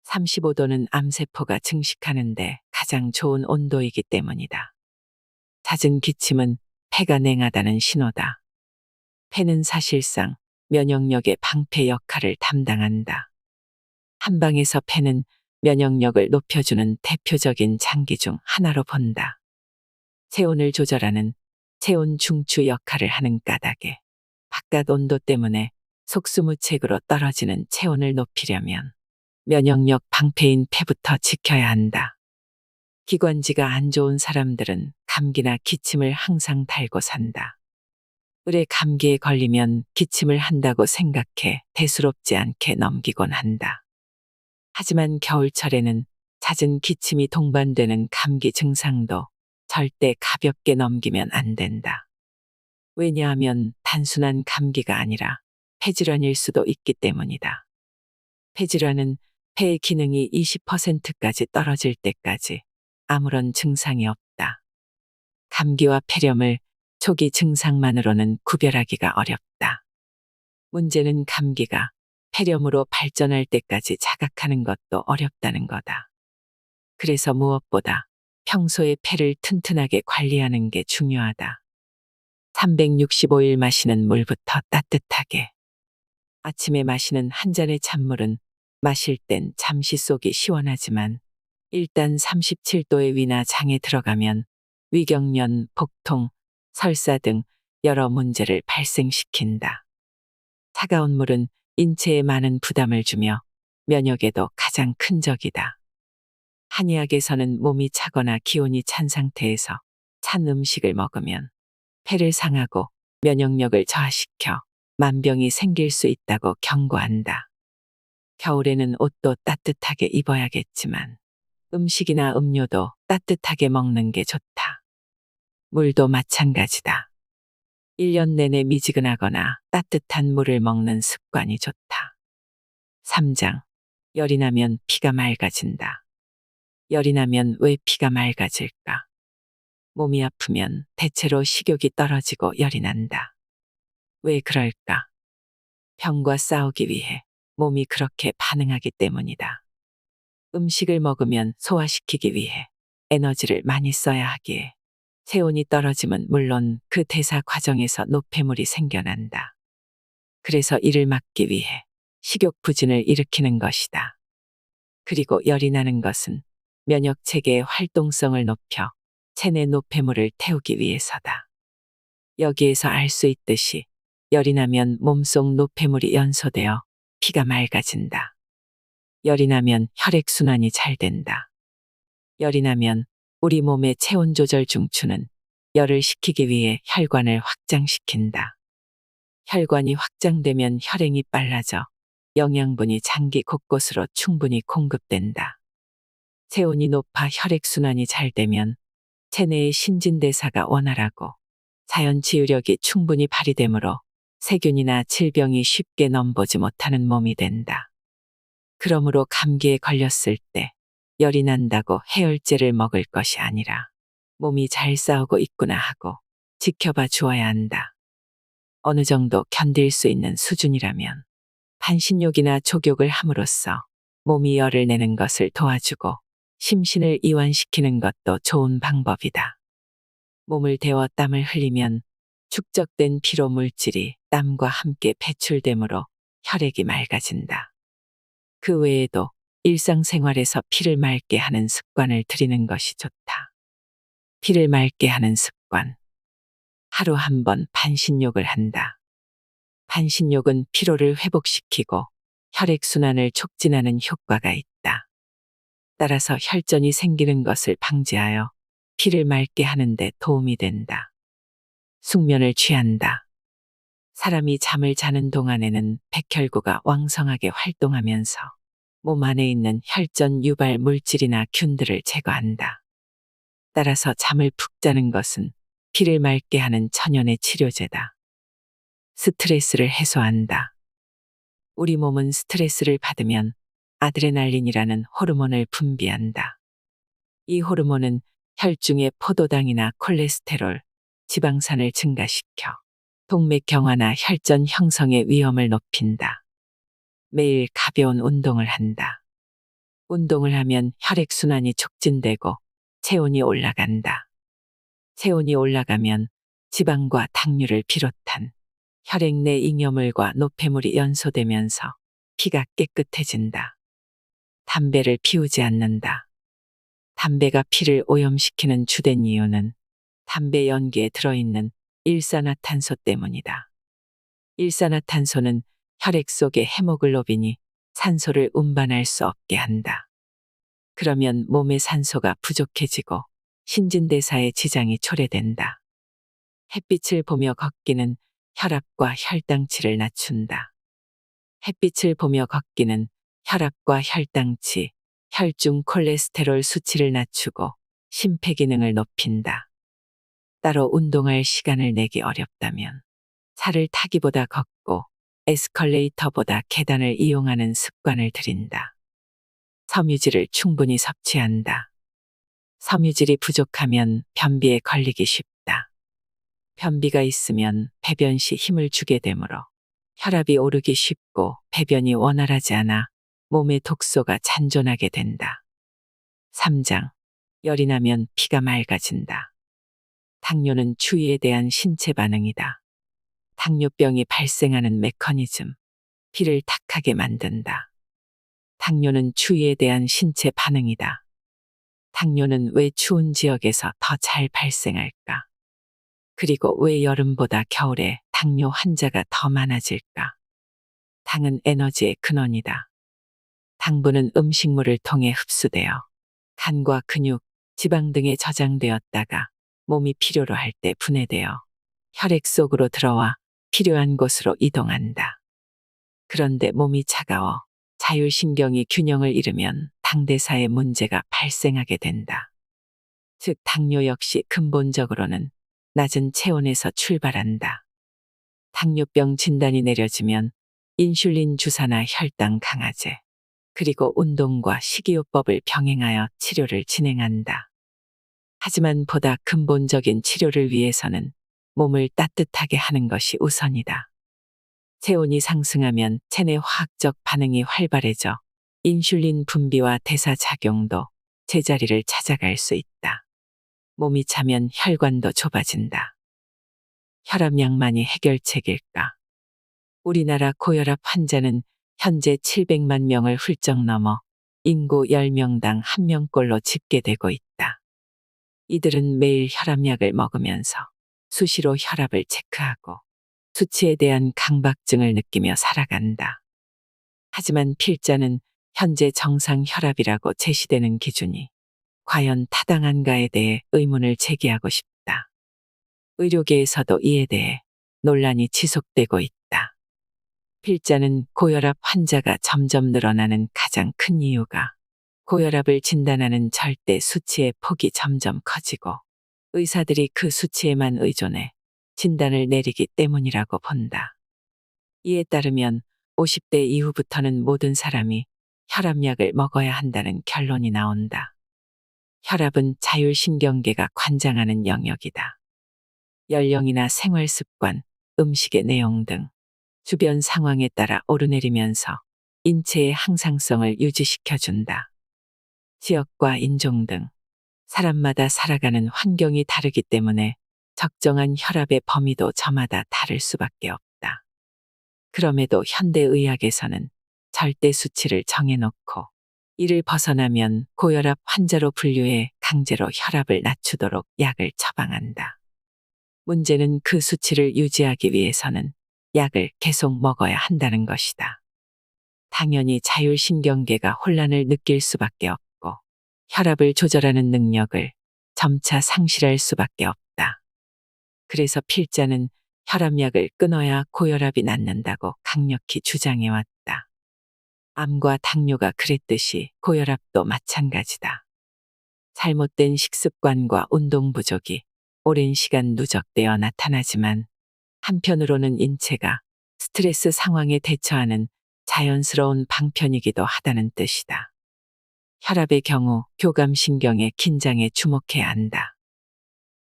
A: 35도는 암세포가 증식하는데 가장 좋은 온도이기 때문이다. 잦은 기침은 폐가 냉하다는 신호다. 폐는 사실상 면역력의 방패 역할을 담당한다. 한방에서 폐는 면역력을 높여주는 대표적인 장기 중 하나로 본다. 체온을 조절하는 체온 중추 역할을 하는 까닭에 바깥 온도 때문에 속수무책으로 떨어지는 체온을 높이려면 면역력 방패인 폐부터 지켜야 한다. 기관지가 안 좋은 사람들은 감기나 기침을 항상 달고 산다. 을에 감기에 걸리면 기침을 한다고 생각해 대수롭지 않게 넘기곤 한다. 하지만 겨울철에는 잦은 기침이 동반되는 감기 증상도 절대 가볍게 넘기면 안 된다. 왜냐하면 단순한 감기가 아니라 폐질환일 수도 있기 때문이다. 폐질환은 폐의 기능이 20%까지 떨어질 때까지 아무런 증상이 없다. 감기와 폐렴을 초기 증상만으로는 구별하기가 어렵다. 문제는 감기가 폐렴으로 발전할 때까지 자각하는 것도 어렵다는 거다. 그래서 무엇보다 평소에 폐를 튼튼하게 관리하는 게 중요하다. 365일 마시는 물부터 따뜻하게. 아침에 마시는 한 잔의 찬물은 마실 땐 잠시 속이 시원하지만 일단 37도의 위나 장에 들어가면 위경련, 복통, 설사 등 여러 문제를 발생시킨다. 차가운 물은 인체에 많은 부담을 주며 면역에도 가장 큰 적이다. 한의학에서는 몸이 차거나 기온이 찬 상태에서 찬 음식을 먹으면 폐를 상하고 면역력을 저하시켜 만병이 생길 수 있다고 경고한다. 겨울에는 옷도 따뜻하게 입어야겠지만 음식이나 음료도 따뜻하게 먹는 게 좋다. 물도 마찬가지다. 1년 내내 미지근하거나 따뜻한 물을 먹는 습관이 좋다. 3장. 열이 나면 피가 맑아진다. 열이 나면 왜 피가 맑아질까? 몸이 아프면 대체로 식욕이 떨어지고 열이 난다. 왜 그럴까? 병과 싸우기 위해 몸이 그렇게 반응하기 때문이다. 음식을 먹으면 소화시키기 위해 에너지를 많이 써야 하기에 체온이 떨어지면 물론 그 대사 과정에서 노폐물이 생겨난다. 그래서 이를 막기 위해 식욕 부진을 일으키는 것이다. 그리고 열이 나는 것은 면역 체계의 활동성을 높여 체내 노폐물을 태우기 위해서다. 여기에서 알 수 있듯이 열이 나면 몸속 노폐물이 연소되어 피가 맑아진다. 열이 나면 혈액순환이 잘 된다. 열이 나면 우리 몸의 체온 조절 중추는 열을 식히기 위해 혈관을 확장시킨다. 혈관이 확장되면 혈행이 빨라져 영양분이 장기 곳곳으로 충분히 공급된다. 체온이 높아 혈액순환이 잘 되면 체내의 신진대사가 원활하고 자연 치유력이 충분히 발휘되므로 세균이나 질병이 쉽게 넘보지 못하는 몸이 된다. 그러므로 감기에 걸렸을 때 열이 난다고 해열제를 먹을 것이 아니라 몸이 잘 싸우고 있구나 하고 지켜봐 주어야 한다. 어느 정도 견딜 수 있는 수준이라면 반신욕이나 족욕을 함으로써 몸이 열을 내는 것을 도와주고 심신을 이완시키는 것도 좋은 방법이다. 몸을 데워 땀을 흘리면 축적된 피로 물질이 땀과 함께 배출되므로 혈액이 맑아진다. 그 외에도 일상생활에서 피를 맑게 하는 습관을 들이는 것이 좋다. 피를 맑게 하는 습관. 하루 한 번 반신욕을 한다. 반신욕은 피로를 회복시키고 혈액순환을 촉진하는 효과가 있다. 따라서 혈전이 생기는 것을 방지하여 피를 맑게 하는 데 도움이 된다. 숙면을 취한다. 사람이 잠을 자는 동안에는 백혈구가 왕성하게 활동하면서 몸 안에 있는 혈전 유발 물질이나 균들을 제거한다. 따라서 잠을 푹 자는 것은 피를 맑게 하는 천연의 치료제다. 스트레스를 해소한다. 우리 몸은 스트레스를 받으면 아드레날린이라는 호르몬을 분비한다. 이 호르몬은 혈중의 포도당이나 콜레스테롤, 지방산을 증가시켜 동맥경화나 혈전 형성의 위험을 높인다. 매일 가벼운 운동을 한다. 운동을 하면 혈액순환이 촉진되고 체온이 올라간다. 체온이 올라가면 지방과 당류를 비롯한 혈액 내 잉여물과 노폐물이 연소되면서 피가 깨끗해진다. 담배를 피우지 않는다. 담배가 피를 오염시키는 주된 이유는 담배 연기에 들어있는 일산화탄소 때문이다. 일산화탄소는 혈액 속의 헤모글로빈이 산소를 운반할 수 없게 한다. 그러면 몸의 산소가 부족해지고 신진대사에 지장이 초래된다. 햇빛을 보며 걷기는 혈압과 혈당치를 낮춘다. 햇빛을 보며 걷기는 혈압과 혈당치, 혈중 콜레스테롤 수치를 낮추고 심폐기능을 높인다. 따로 운동할 시간을 내기 어렵다면 차를 타기보다 걷고 에스컬레이터보다 계단을 이용하는 습관을 들인다. 섬유질을 충분히 섭취한다. 섬유질이 부족하면 변비에 걸리기 쉽다. 변비가 있으면 배변 시 힘을 주게 되므로 혈압이 오르기 쉽고 배변이 원활하지 않아 몸의 독소가 잔존하게 된다. 3장. 열이 나면 피가 맑아진다. 당뇨는 추위에 대한 신체 반응이다. 당뇨병이 발생하는 메커니즘, 피를 탁하게 만든다. 당뇨는 추위에 대한 신체 반응이다. 당뇨는 왜 추운 지역에서 더 잘 발생할까? 그리고 왜 여름보다 겨울에 당뇨 환자가 더 많아질까? 당은 에너지의 근원이다. 당분은 음식물을 통해 흡수되어 간과 근육, 지방 등에 저장되었다가 몸이 필요로 할 때 분해되어 혈액 속으로 들어와 필요한 곳으로 이동한다. 그런데 몸이 차가워 자율신경이 균형을 잃으면 당대사에 문제가 발생하게 된다. 즉, 당뇨 역시 근본적으로는 낮은 체온에서 출발한다. 당뇨병 진단이 내려지면 인슐린 주사나 혈당 강화제, 그리고 운동과 식이요법을 병행하여 치료를 진행한다. 하지만 보다 근본적인 치료를 위해서는 몸을 따뜻하게 하는 것이 우선이다. 체온이 상승하면 체내 화학적 반응이 활발해져 인슐린 분비와 대사 작용도 제자리를 찾아갈 수 있다. 몸이 차면 혈관도 좁아진다. 혈압약만이 해결책일까? 우리나라 고혈압 환자는 현재 700만 명을 훌쩍 넘어 인구 10명당 1명꼴로 집계되고 있다. 이들은 매일 혈압약을 먹으면서 수시로 혈압을 체크하고 수치에 대한 강박증을 느끼며 살아간다. 하지만 필자는 현재 정상 혈압이라고 제시되는 기준이 과연 타당한가에 대해 의문을 제기하고 싶다. 의료계에서도 이에 대해 논란이 지속되고 있다. 필자는 고혈압 환자가 점점 늘어나는 가장 큰 이유가 고혈압을 진단하는 절대 수치의 폭이 점점 커지고 의사들이 그 수치에만 의존해 진단을 내리기 때문이라고 본다. 이에 따르면 50대 이후부터는 모든 사람이 혈압약을 먹어야 한다는 결론이 나온다. 혈압은 자율신경계가 관장하는 영역이다. 연령이나 생활습관, 음식의 내용 등 주변 상황에 따라 오르내리면서 인체의 항상성을 유지시켜준다. 지역과 인종 등 사람마다 살아가는 환경이 다르기 때문에 적정한 혈압의 범위도 저마다 다를 수밖에 없다. 그럼에도 현대의학에서는 절대 수치를 정해놓고 이를 벗어나면 고혈압 환자로 분류해 강제로 혈압을 낮추도록 약을 처방한다. 문제는 그 수치를 유지하기 위해서는 약을 계속 먹어야 한다는 것이다. 당연히 자율신경계가 혼란을 느낄 수밖에 없고 혈압을 조절하는 능력을 점차 상실할 수밖에 없다. 그래서 필자는 혈압약을 끊어야 고혈압이 낫는다고 강력히 주장해왔다. 암과 당뇨가 그랬듯이 고혈압도 마찬가지다. 잘못된 식습관과 운동 부족이 오랜 시간 누적되어 나타나지만 한편으로는 인체가 스트레스 상황에 대처하는 자연스러운 방편이기도 하다는 뜻이다. 혈압의 경우 교감신경의 긴장에 주목해야 한다.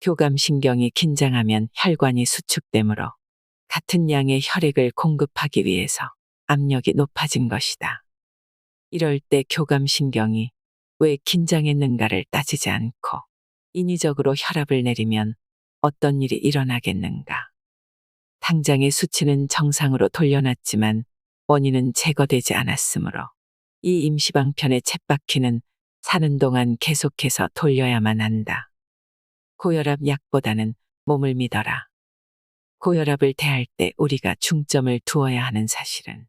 A: 교감신경이 긴장하면 혈관이 수축되므로 같은 양의 혈액을 공급하기 위해서 압력이 높아진 것이다. 이럴 때 교감신경이 왜 긴장했는가를 따지지 않고 인위적으로 혈압을 내리면 어떤 일이 일어나겠는가. 당장의 수치는 정상으로 돌려놨지만 원인은 제거되지 않았으므로 이 임시방편의 쳇바퀴는 사는 동안 계속해서 돌려야만 한다. 고혈압 약보다는 몸을 믿어라. 고혈압을 대할 때 우리가 중점을 두어야 하는 사실은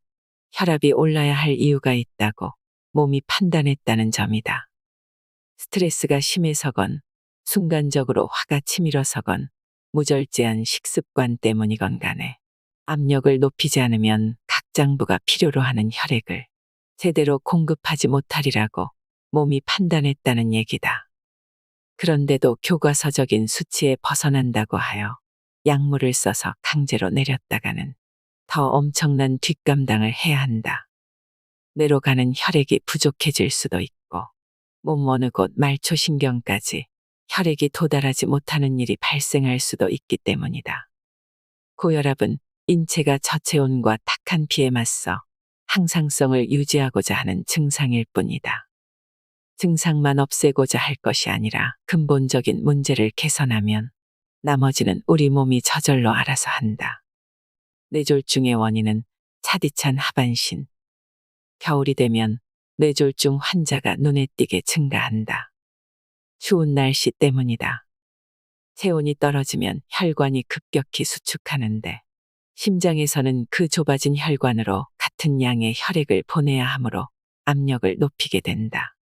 A: 혈압이 올라야 할 이유가 있다고 몸이 판단했다는 점이다. 스트레스가 심해서건 순간적으로 화가 치밀어서건 무절제한 식습관 때문이건 간에 압력을 높이지 않으면 각 장부가 필요로 하는 혈액을 제대로 공급하지 못하리라고 몸이 판단했다는 얘기다. 그런데도 교과서적인 수치에 벗어난다고 하여 약물을 써서 강제로 내렸다가는 더 엄청난 뒷감당을 해야 한다. 뇌로 가는 혈액이 부족해질 수도 있고 몸 어느 곳 말초신경까지 혈액이 도달하지 못하는 일이 발생할 수도 있기 때문이다. 고혈압은 인체가 저체온과 탁한 피에 맞서 항상성을 유지하고자 하는 증상일 뿐이다. 증상만 없애고자 할 것이 아니라 근본적인 문제를 개선하면 나머지는 우리 몸이 저절로 알아서 한다. 뇌졸중의 원인은 차디찬 하반신. 겨울이 되면 뇌졸중 환자가 눈에 띄게 증가한다. 추운 날씨 때문이다. 체온이 떨어지면 혈관이 급격히 수축하는데 심장에서는 그 좁아진 혈관으로 같은 양의 혈액을 보내야 하므로 압력을 높이게 된다.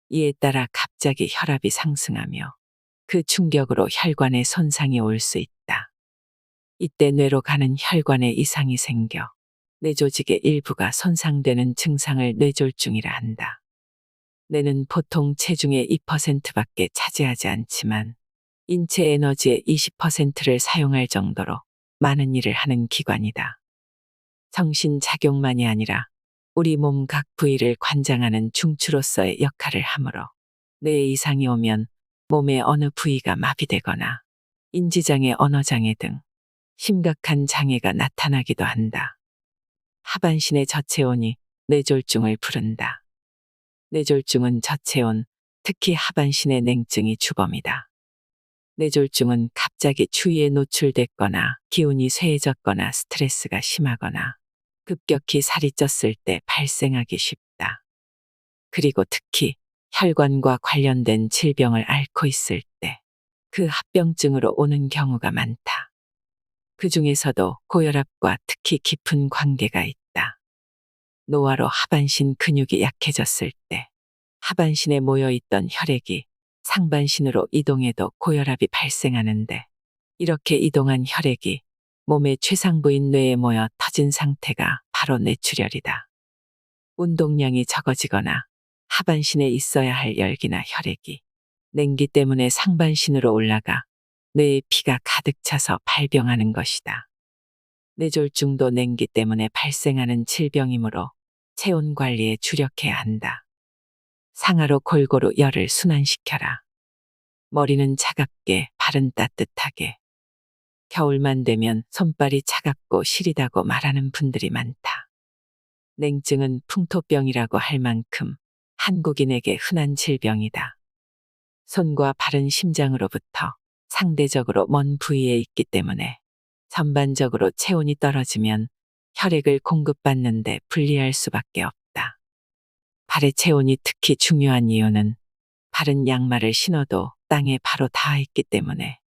A: 이에 따라 갑자기 혈압이 상승하며 그 충격으로 혈관에 손상이 올 수 있다. 이때 뇌로 가는 혈관에 이상이 생겨 뇌 조직의 일부가 손상되는 증상을 뇌졸중이라 한다. 뇌는 보통 체중의 2%밖에 차지하지 않지만 인체 에너지의 20%를 사용할 정도로 많은 일을 하는 기관이다. 정신작용만이 아니라 우리 몸 각 부위를 관장하는 중추로서의 역할을 하므로 뇌에 이상이 오면 몸의 어느 부위가 마비되거나 인지장애, 언어장애 등 심각한 장애가 나타나기도 한다. 하반신의 저체온이 뇌졸중을 부른다. 뇌졸중은 저체온, 특히 하반신의 냉증이 주범이다. 뇌졸중은 갑자기 추위에 노출됐거나 기운이 쇠해졌거나 스트레스가 심하거나 급격히 살이 쪘을 때 발생하기 쉽다. 그리고 특히 혈관과 관련된 질병을 앓고 있을 때 그 합병증으로 오는 경우가 많다. 그 중에서도 고혈압과 특히 깊은 관계가 있다. 노화로 하반신 근육이 약해졌을 때 하반신에 모여있던 혈액이 상반신으로 이동해도 고혈압이 발생하는데 이렇게 이동한 혈액이 몸의 최상부인 뇌에 모여 터진 상태가 바로 뇌출혈이다. 운동량이 적어지거나 하반신에 있어야 할 열기나 혈액이 냉기 때문에 상반신으로 올라가 뇌에 피가 가득 차서 발병하는 것이다. 뇌졸중도 냉기 때문에 발생하는 질병이므로 체온 관리에 주력해야 한다. 상하로 골고루 열을 순환시켜라. 머리는 차갑게, 발은 따뜻하게. 겨울만 되면 손발이 차갑고 시리다고 말하는 분들이 많다. 냉증은 풍토병이라고 할 만큼 한국인에게 흔한 질병이다. 손과 발은 심장으로부터 상대적으로 먼 부위에 있기 때문에 전반적으로 체온이 떨어지면 혈액을 공급받는데 불리할 수밖에 없다. 발의 체온이 특히 중요한 이유는 발은 양말을 신어도 땅에 바로 닿아 있기 때문에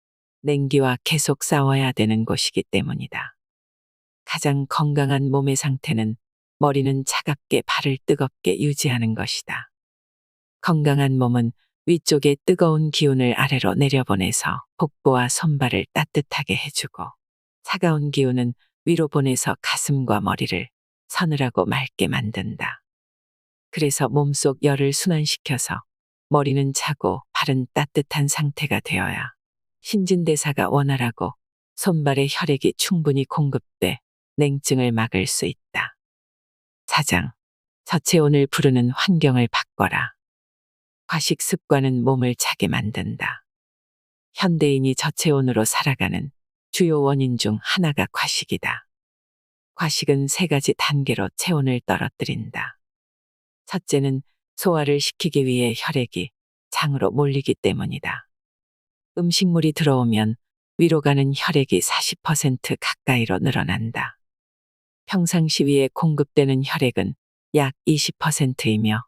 A: 냉기와 계속 싸워야 되는 곳이기 때문이다. 가장 건강한 몸의 상태는 머리는 차갑게 발을 뜨겁게 유지하는 것이다. 건강한 몸은 위쪽에 뜨거운 기운을 아래로 내려보내서 복부와 손발을 따뜻하게 해주고 차가운 기운은 위로 보내서 가슴과 머리를 서늘하고 맑게 만든다. 그래서 몸속 열을 순환시켜서 머리는 차고 발은 따뜻한 상태가 되어야 신진대사가 원활하고 손발에 혈액이 충분히 공급돼 냉증을 막을 수 있다. 4장. 저체온을 부르는 환경을 바꿔라. 과식 습관은 몸을 차게 만든다. 현대인이 저체온으로 살아가는 주요 원인 중 하나가 과식이다. 과식은 3가지 단계로 체온을 떨어뜨린다. 첫째는 소화를 시키기 위해 혈액이 장으로 몰리기 때문이다. 음식물이 들어오면 위로 가는 혈액이 40% 가까이로 늘어난다. 평상시 위에 공급되는 혈액은 약 20%이며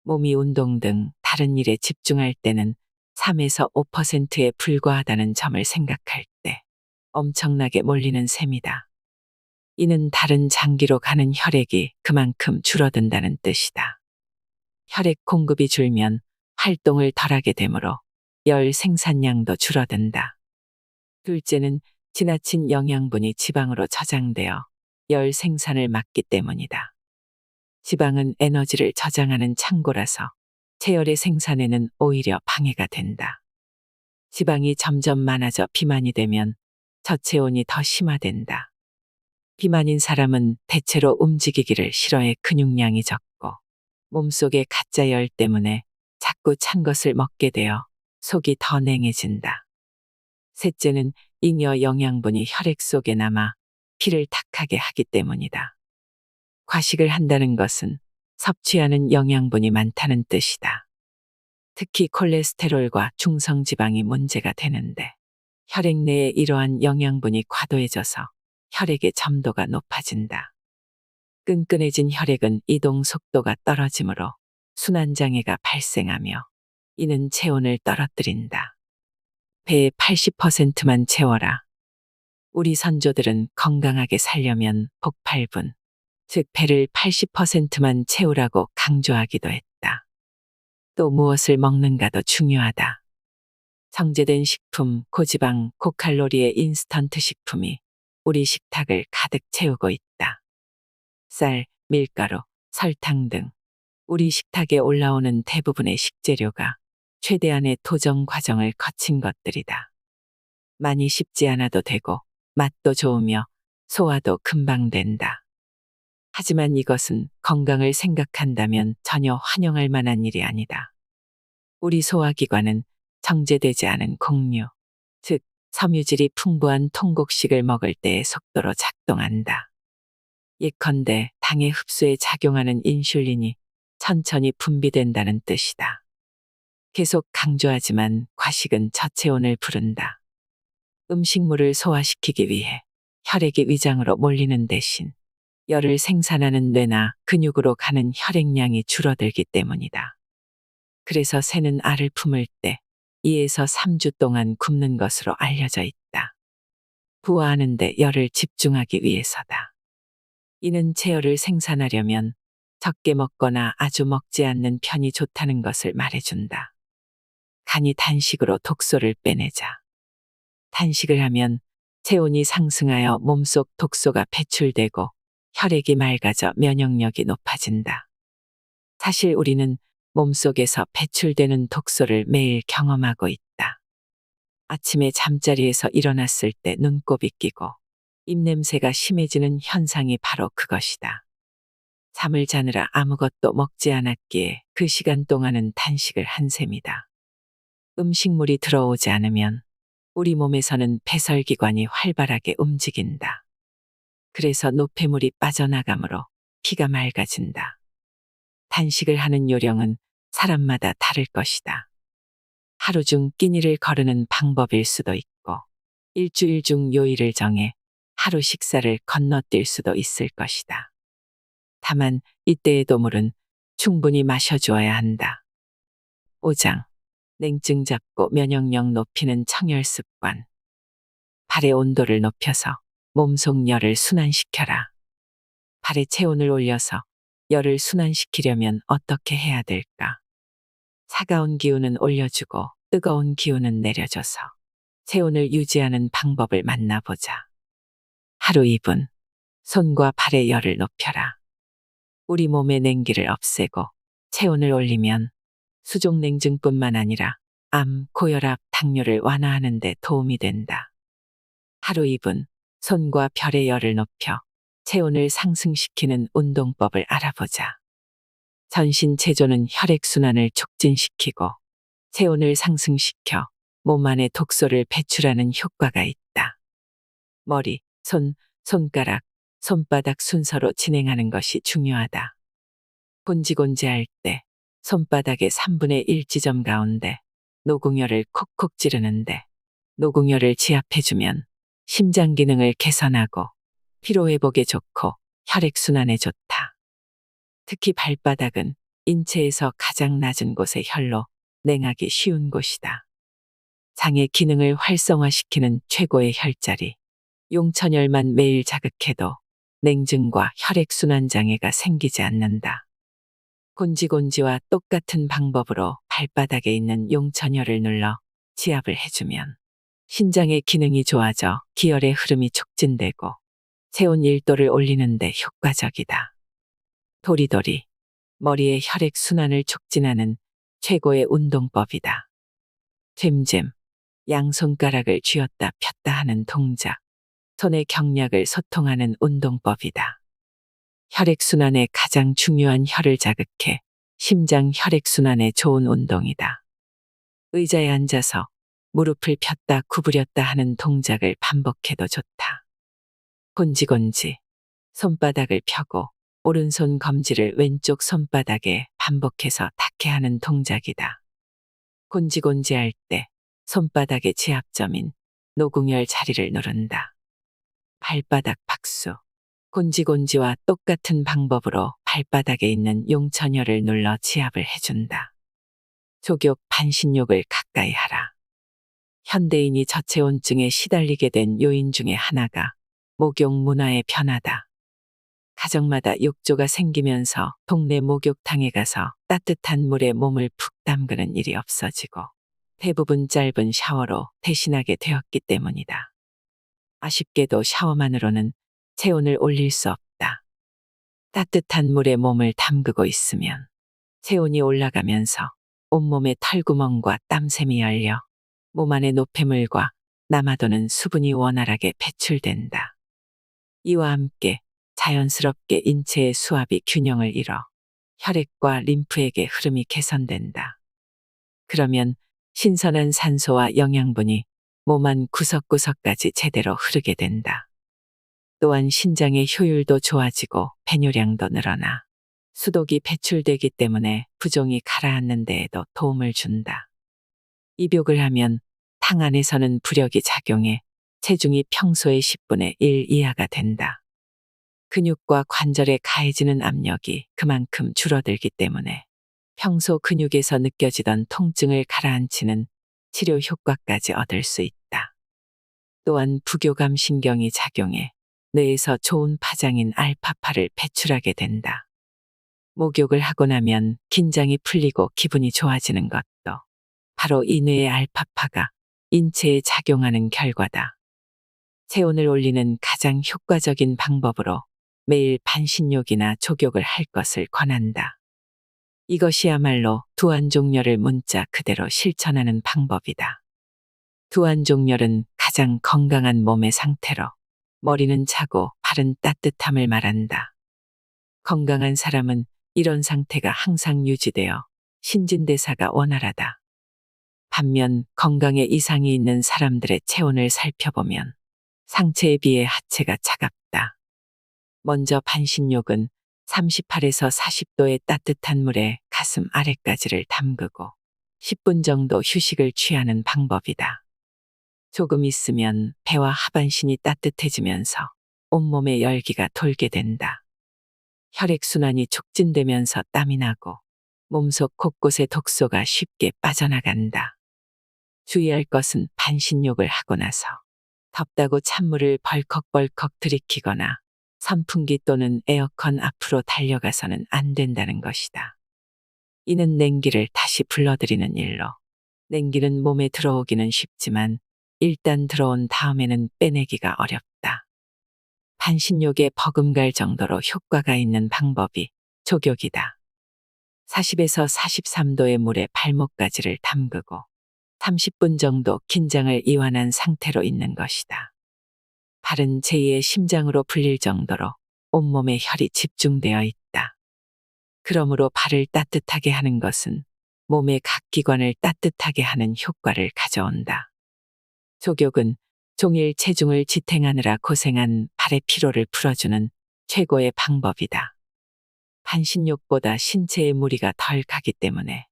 A: 몸이 운동 등 다른 일에 집중할 때는 3에서 5%에 불과하다는 점을 생각할 때 엄청나게 몰리는 셈이다. 이는 다른 장기로 가는 혈액이 그만큼 줄어든다는 뜻이다. 혈액 공급이 줄면 활동을 덜하게 되므로 열 생산량도 줄어든다. 둘째는 지나친 영양분이 지방으로 저장되어 열 생산을 막기 때문이다. 지방은 에너지를 저장하는 창고라서 체열의 생산에는 오히려 방해가 된다. 지방이 점점 많아져 비만이 되면 저체온이 더 심화된다. 비만인 사람은 대체로 움직이기를 싫어해 근육량이 적고 몸속의 가짜 열 때문에 자꾸 찬 것을 먹게 되어 속이 더 냉해진다. 셋째는 잉여 영양분이 혈액 속에 남아 피를 탁하게 하기 때문이다. 과식을 한다는 것은 섭취하는 영양분이 많다는 뜻이다. 특히 콜레스테롤과 중성지방이 문제가 되는데 혈액 내에 이러한 영양분이 과도해져서 혈액의 점도가 높아진다. 끈끈해진 혈액은 이동 속도가 떨어지므로 순환장애가 발생하며 이는 체온을 떨어뜨린다. 배의 80%만 채워라. 우리 선조들은 건강하게 살려면 복 8분, 즉 배를 80%만 채우라고 강조하기도 했다. 또 무엇을 먹는가도 중요하다. 정제된 식품, 고지방, 고칼로리의 인스턴트 식품이 우리 식탁을 가득 채우고 있다. 쌀, 밀가루, 설탕 등 우리 식탁에 올라오는 대부분의 식재료가 최대한의 도정 과정을 거친 것들이다. 많이 씹지 않아도 되고 맛도 좋으며 소화도 금방 된다. 하지만 이것은 건강을 생각한다면 전혀 환영할 만한 일이 아니다. 우리 소화기관은 정제되지 않은 곡류, 즉 섬유질이 풍부한 통곡식을 먹을 때의 속도로 작동한다. 예컨대 당의 흡수에 작용하는 인슐린이 천천히 분비된다는 뜻이다. 계속 강조하지만 과식은 저체온을 부른다. 음식물을 소화시키기 위해 혈액이 위장으로 몰리는 대신 열을 생산하는 뇌나 근육으로 가는 혈액량이 줄어들기 때문이다. 그래서 새는 알을 품을 때 2에서 3주 동안 굶는 것으로 알려져 있다. 부화하는 데 열을 집중하기 위해서다. 이는 체열을 생산하려면 적게 먹거나 아주 먹지 않는 편이 좋다는 것을 말해준다. 간이 단식으로 독소를 빼내자. 단식을 하면 체온이 상승하여 몸속 독소가 배출되고 혈액이 맑아져 면역력이 높아진다. 사실 우리는 몸속에서 배출되는 독소를 매일 경험하고 있다. 아침에 잠자리에서 일어났을 때 눈곱이 끼고 입냄새가 심해지는 현상이 바로 그것이다. 잠을 자느라 아무것도 먹지 않았기에 그 시간 동안은 단식을 한 셈이다. 음식물이 들어오지 않으면 우리 몸에서는 배설기관이 활발하게 움직인다. 그래서 노폐물이 빠져나가므로 피가 맑아진다. 단식을 하는 요령은 사람마다 다를 것이다. 하루 중 끼니를 거르는 방법일 수도 있고, 일주일 중 요일을 정해 하루 식사를 건너뛸 수도 있을 것이다. 다만 이때에도 물은 충분히 마셔주어야 한다. 5장. 냉증 잡고 면역력 높이는 청열 습관. 발의 온도를 높여서 몸속 열을 순환시켜라. 발의 체온을 올려서 열을 순환시키려면 어떻게 해야 될까? 차가운 기운은 올려주고 뜨거운 기운은 내려줘서 체온을 유지하는 방법을 만나보자. 하루 2분. 손과 발의 열을 높여라. 우리 몸의 냉기를 없애고 체온을 올리면 수족 냉증뿐만 아니라 암, 고혈압, 당뇨를 완화하는 데 도움이 된다. 하루 2분. 손과 별의 열을 높여 체온을 상승시키는 운동법을 알아보자. 전신 체조는 혈액순환을 촉진시키고 체온을 상승시켜 몸 안에 독소를 배출하는 효과가 있다. 머리, 손, 손가락, 손바닥 순서로 진행하는 것이 중요하다. 곤지곤지할 때 손바닥의 3분의 1 지점 가운데 노궁혈을 콕콕 찌르는데 노궁혈을 지압해주면 심장 기능을 개선하고 피로회복에 좋고 혈액순환에 좋다. 특히 발바닥은 인체에서 가장 낮은 곳의 혈로 냉하기 쉬운 곳이다. 장의 기능을 활성화시키는 최고의 혈자리, 용천혈만 매일 자극해도 냉증과 혈액순환 장애가 생기지 않는다. 곤지곤지와 똑같은 방법으로 발바닥에 있는 용천혈을 눌러 지압을 해주면 신장의 기능이 좋아져 기혈의 흐름이 촉진되고 체온 1도를 올리는 데 효과적이다. 도리도리, 머리의 혈액 순환을 촉진하는 최고의 운동법이다. 잼잼, 양손가락을 쥐었다 폈다 하는 동작, 손의 경략을 소통하는 운동법이다. 혈액순환에 가장 중요한 혈을 자극해 심장 혈액순환에 좋은 운동이다. 의자에 앉아서 무릎을 폈다 구부렸다 하는 동작을 반복해도 좋다. 곤지곤지, 손바닥을 펴고 오른손 검지를 왼쪽 손바닥에 반복해서 닿게 하는 동작이다. 곤지곤지 할 때 손바닥의 지압점인 노궁혈 자리를 누른다. 발바닥 박수. 곤지곤지와 똑같은 방법으로 발바닥에 있는 용천혈을 눌러 지압을 해준다. 족욕, 반신욕을 가까이 하라. 현대인이 저체온증에 시달리게 된 요인 중에 하나가 목욕 문화의 변화다. 가정마다 욕조가 생기면서 동네 목욕탕에 가서 따뜻한 물에 몸을 푹 담그는 일이 없어지고 대부분 짧은 샤워로 대신하게 되었기 때문이다. 아쉽게도 샤워만으로는 체온을 올릴 수 없다. 따뜻한 물에 몸을 담그고 있으면 체온이 올라가면서 온몸의 털구멍과 땀샘이 열려 몸 안의 노폐물과 남아도는 수분이 원활하게 배출된다. 이와 함께 자연스럽게 인체의 수압이 균형을 잃어 혈액과 림프에게 흐름이 개선된다. 그러면 신선한 산소와 영양분이 몸 안 구석구석까지 제대로 흐르게 된다. 또한 신장의 효율도 좋아지고 배뇨량도 늘어나 수독이 배출되기 때문에 부종이 가라앉는 데에도 도움을 준다. 입욕을 하면 탕 안에서는 부력이 작용해 체중이 평소의 10분의 1 이하가 된다. 근육과 관절에 가해지는 압력이 그만큼 줄어들기 때문에 평소 근육에서 느껴지던 통증을 가라앉히는 치료 효과까지 얻을 수 있다. 또한 부교감 신경이 작용해 뇌에서 좋은 파장인 알파파를 배출하게 된다. 목욕을 하고 나면 긴장이 풀리고 기분이 좋아지는 것도 바로 이 뇌의 알파파가 인체에 작용하는 결과다. 체온을 올리는 가장 효과적인 방법으로 매일 반신욕이나 족욕을 할 것을 권한다. 이것이야말로 두안종렬을 문자 그대로 실천하는 방법이다. 두안종렬은 가장 건강한 몸의 상태로 머리는 차고 발은 따뜻함을 말한다. 건강한 사람은 이런 상태가 항상 유지되어 신진대사가 원활하다. 반면 건강에 이상이 있는 사람들의 체온을 살펴보면 상체에 비해 하체가 차갑다. 먼저 반신욕은 38에서 40도의 따뜻한 물에 가슴 아래까지를 담그고 10분 정도 휴식을 취하는 방법이다. 조금 있으면 배와 하반신이 따뜻해지면서 온몸에 열기가 돌게 된다. 혈액순환이 촉진되면서 땀이 나고 몸속 곳곳에 독소가 쉽게 빠져나간다. 주의할 것은 반신욕을 하고 나서 덥다고 찬물을 벌컥벌컥 들이키거나 선풍기 또는 에어컨 앞으로 달려가서는 안 된다는 것이다. 이는 냉기를 다시 불러들이는 일로 냉기는 몸에 들어오기는 쉽지만 일단 들어온 다음에는 빼내기가 어렵다. 반신욕에 버금갈 정도로 효과가 있는 방법이 족욕이다. 40에서 43도의 물에 발목까지를 담그고 30분 정도 긴장을 이완한 상태로 있는 것이다. 발은 제2의 심장으로 불릴 정도로 온몸에 혈이 집중되어 있다. 그러므로 발을 따뜻하게 하는 것은 몸의 각 기관을 따뜻하게 하는 효과를 가져온다. 족욕은 종일 체중을 지탱하느라 고생한 발의 피로를 풀어주는 최고의 방법이다. 반신욕보다 신체에 무리가 덜 가기 때문에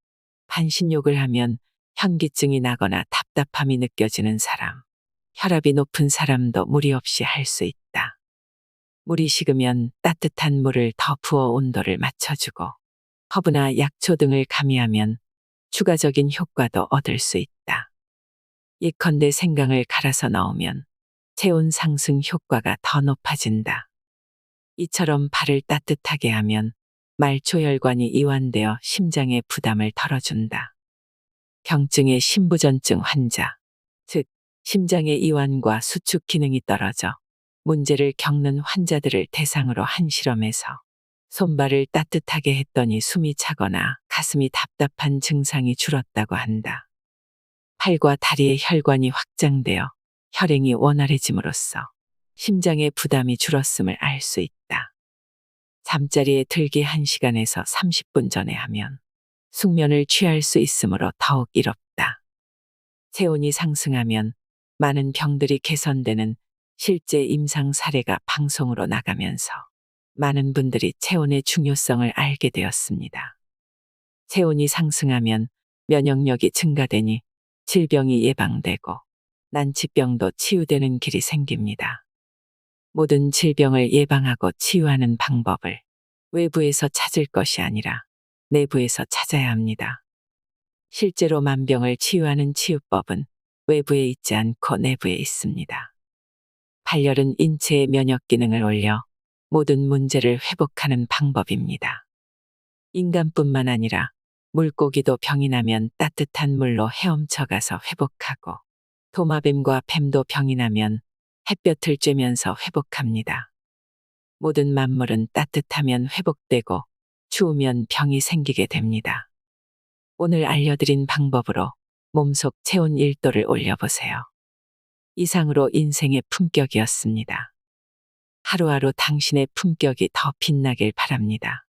A: 반신욕을 하면 현기증이 나거나 답답함이 느껴지는 사람, 혈압이 높은 사람도 무리 없이 할 수 있다. 물이 식으면 따뜻한 물을 더 부어 온도를 맞춰주고 허브나 약초 등을 가미하면 추가적인 효과도 얻을 수 있다. 예컨대 생강을 갈아서 넣으면 체온 상승 효과가 더 높아진다. 이처럼 발을 따뜻하게 하면 말초혈관이 이완되어 심장의 부담을 덜어준다. 경증의 심부전증 환자, 즉 심장의 이완과 수축 기능이 떨어져 문제를 겪는 환자들을 대상으로 한 실험에서 손발을 따뜻하게 했더니 숨이 차거나 가슴이 답답한 증상이 줄었다고 한다. 팔과 다리의 혈관이 확장되어 혈행이 원활해짐으로써 심장의 부담이 줄었음을 알 수 있다. 잠자리에 들기 1시간에서 30분 전에 하면 숙면을 취할 수 있으므로 더욱 이롭다. 체온이 상승하면 많은 병들이 개선되는 실제 임상 사례가 방송으로 나가면서 많은 분들이 체온의 중요성을 알게 되었습니다. 체온이 상승하면 면역력이 증가되니 질병이 예방되고 난치병도 치유되는 길이 생깁니다. 모든 질병을 예방하고 치유하는 방법을 외부에서 찾을 것이 아니라 내부에서 찾아야 합니다. 실제로 만병을 치유하는 치유법은 외부에 있지 않고 내부에 있습니다. 발열은 인체의 면역 기능을 올려 모든 문제를 회복하는 방법입니다. 인간뿐만 아니라 물고기도 병이 나면 따뜻한 물로 헤엄쳐 가서 회복하고 도마뱀과 뱀도 병이 나면 햇볕을 쬐면서 회복합니다. 모든 만물은 따뜻하면 회복되고 추우면 병이 생기게 됩니다. 오늘 알려드린 방법으로 몸속 체온 1도를 올려보세요. 이상으로 인생의 품격이었습니다. 하루하루 당신의 품격이 더 빛나길 바랍니다.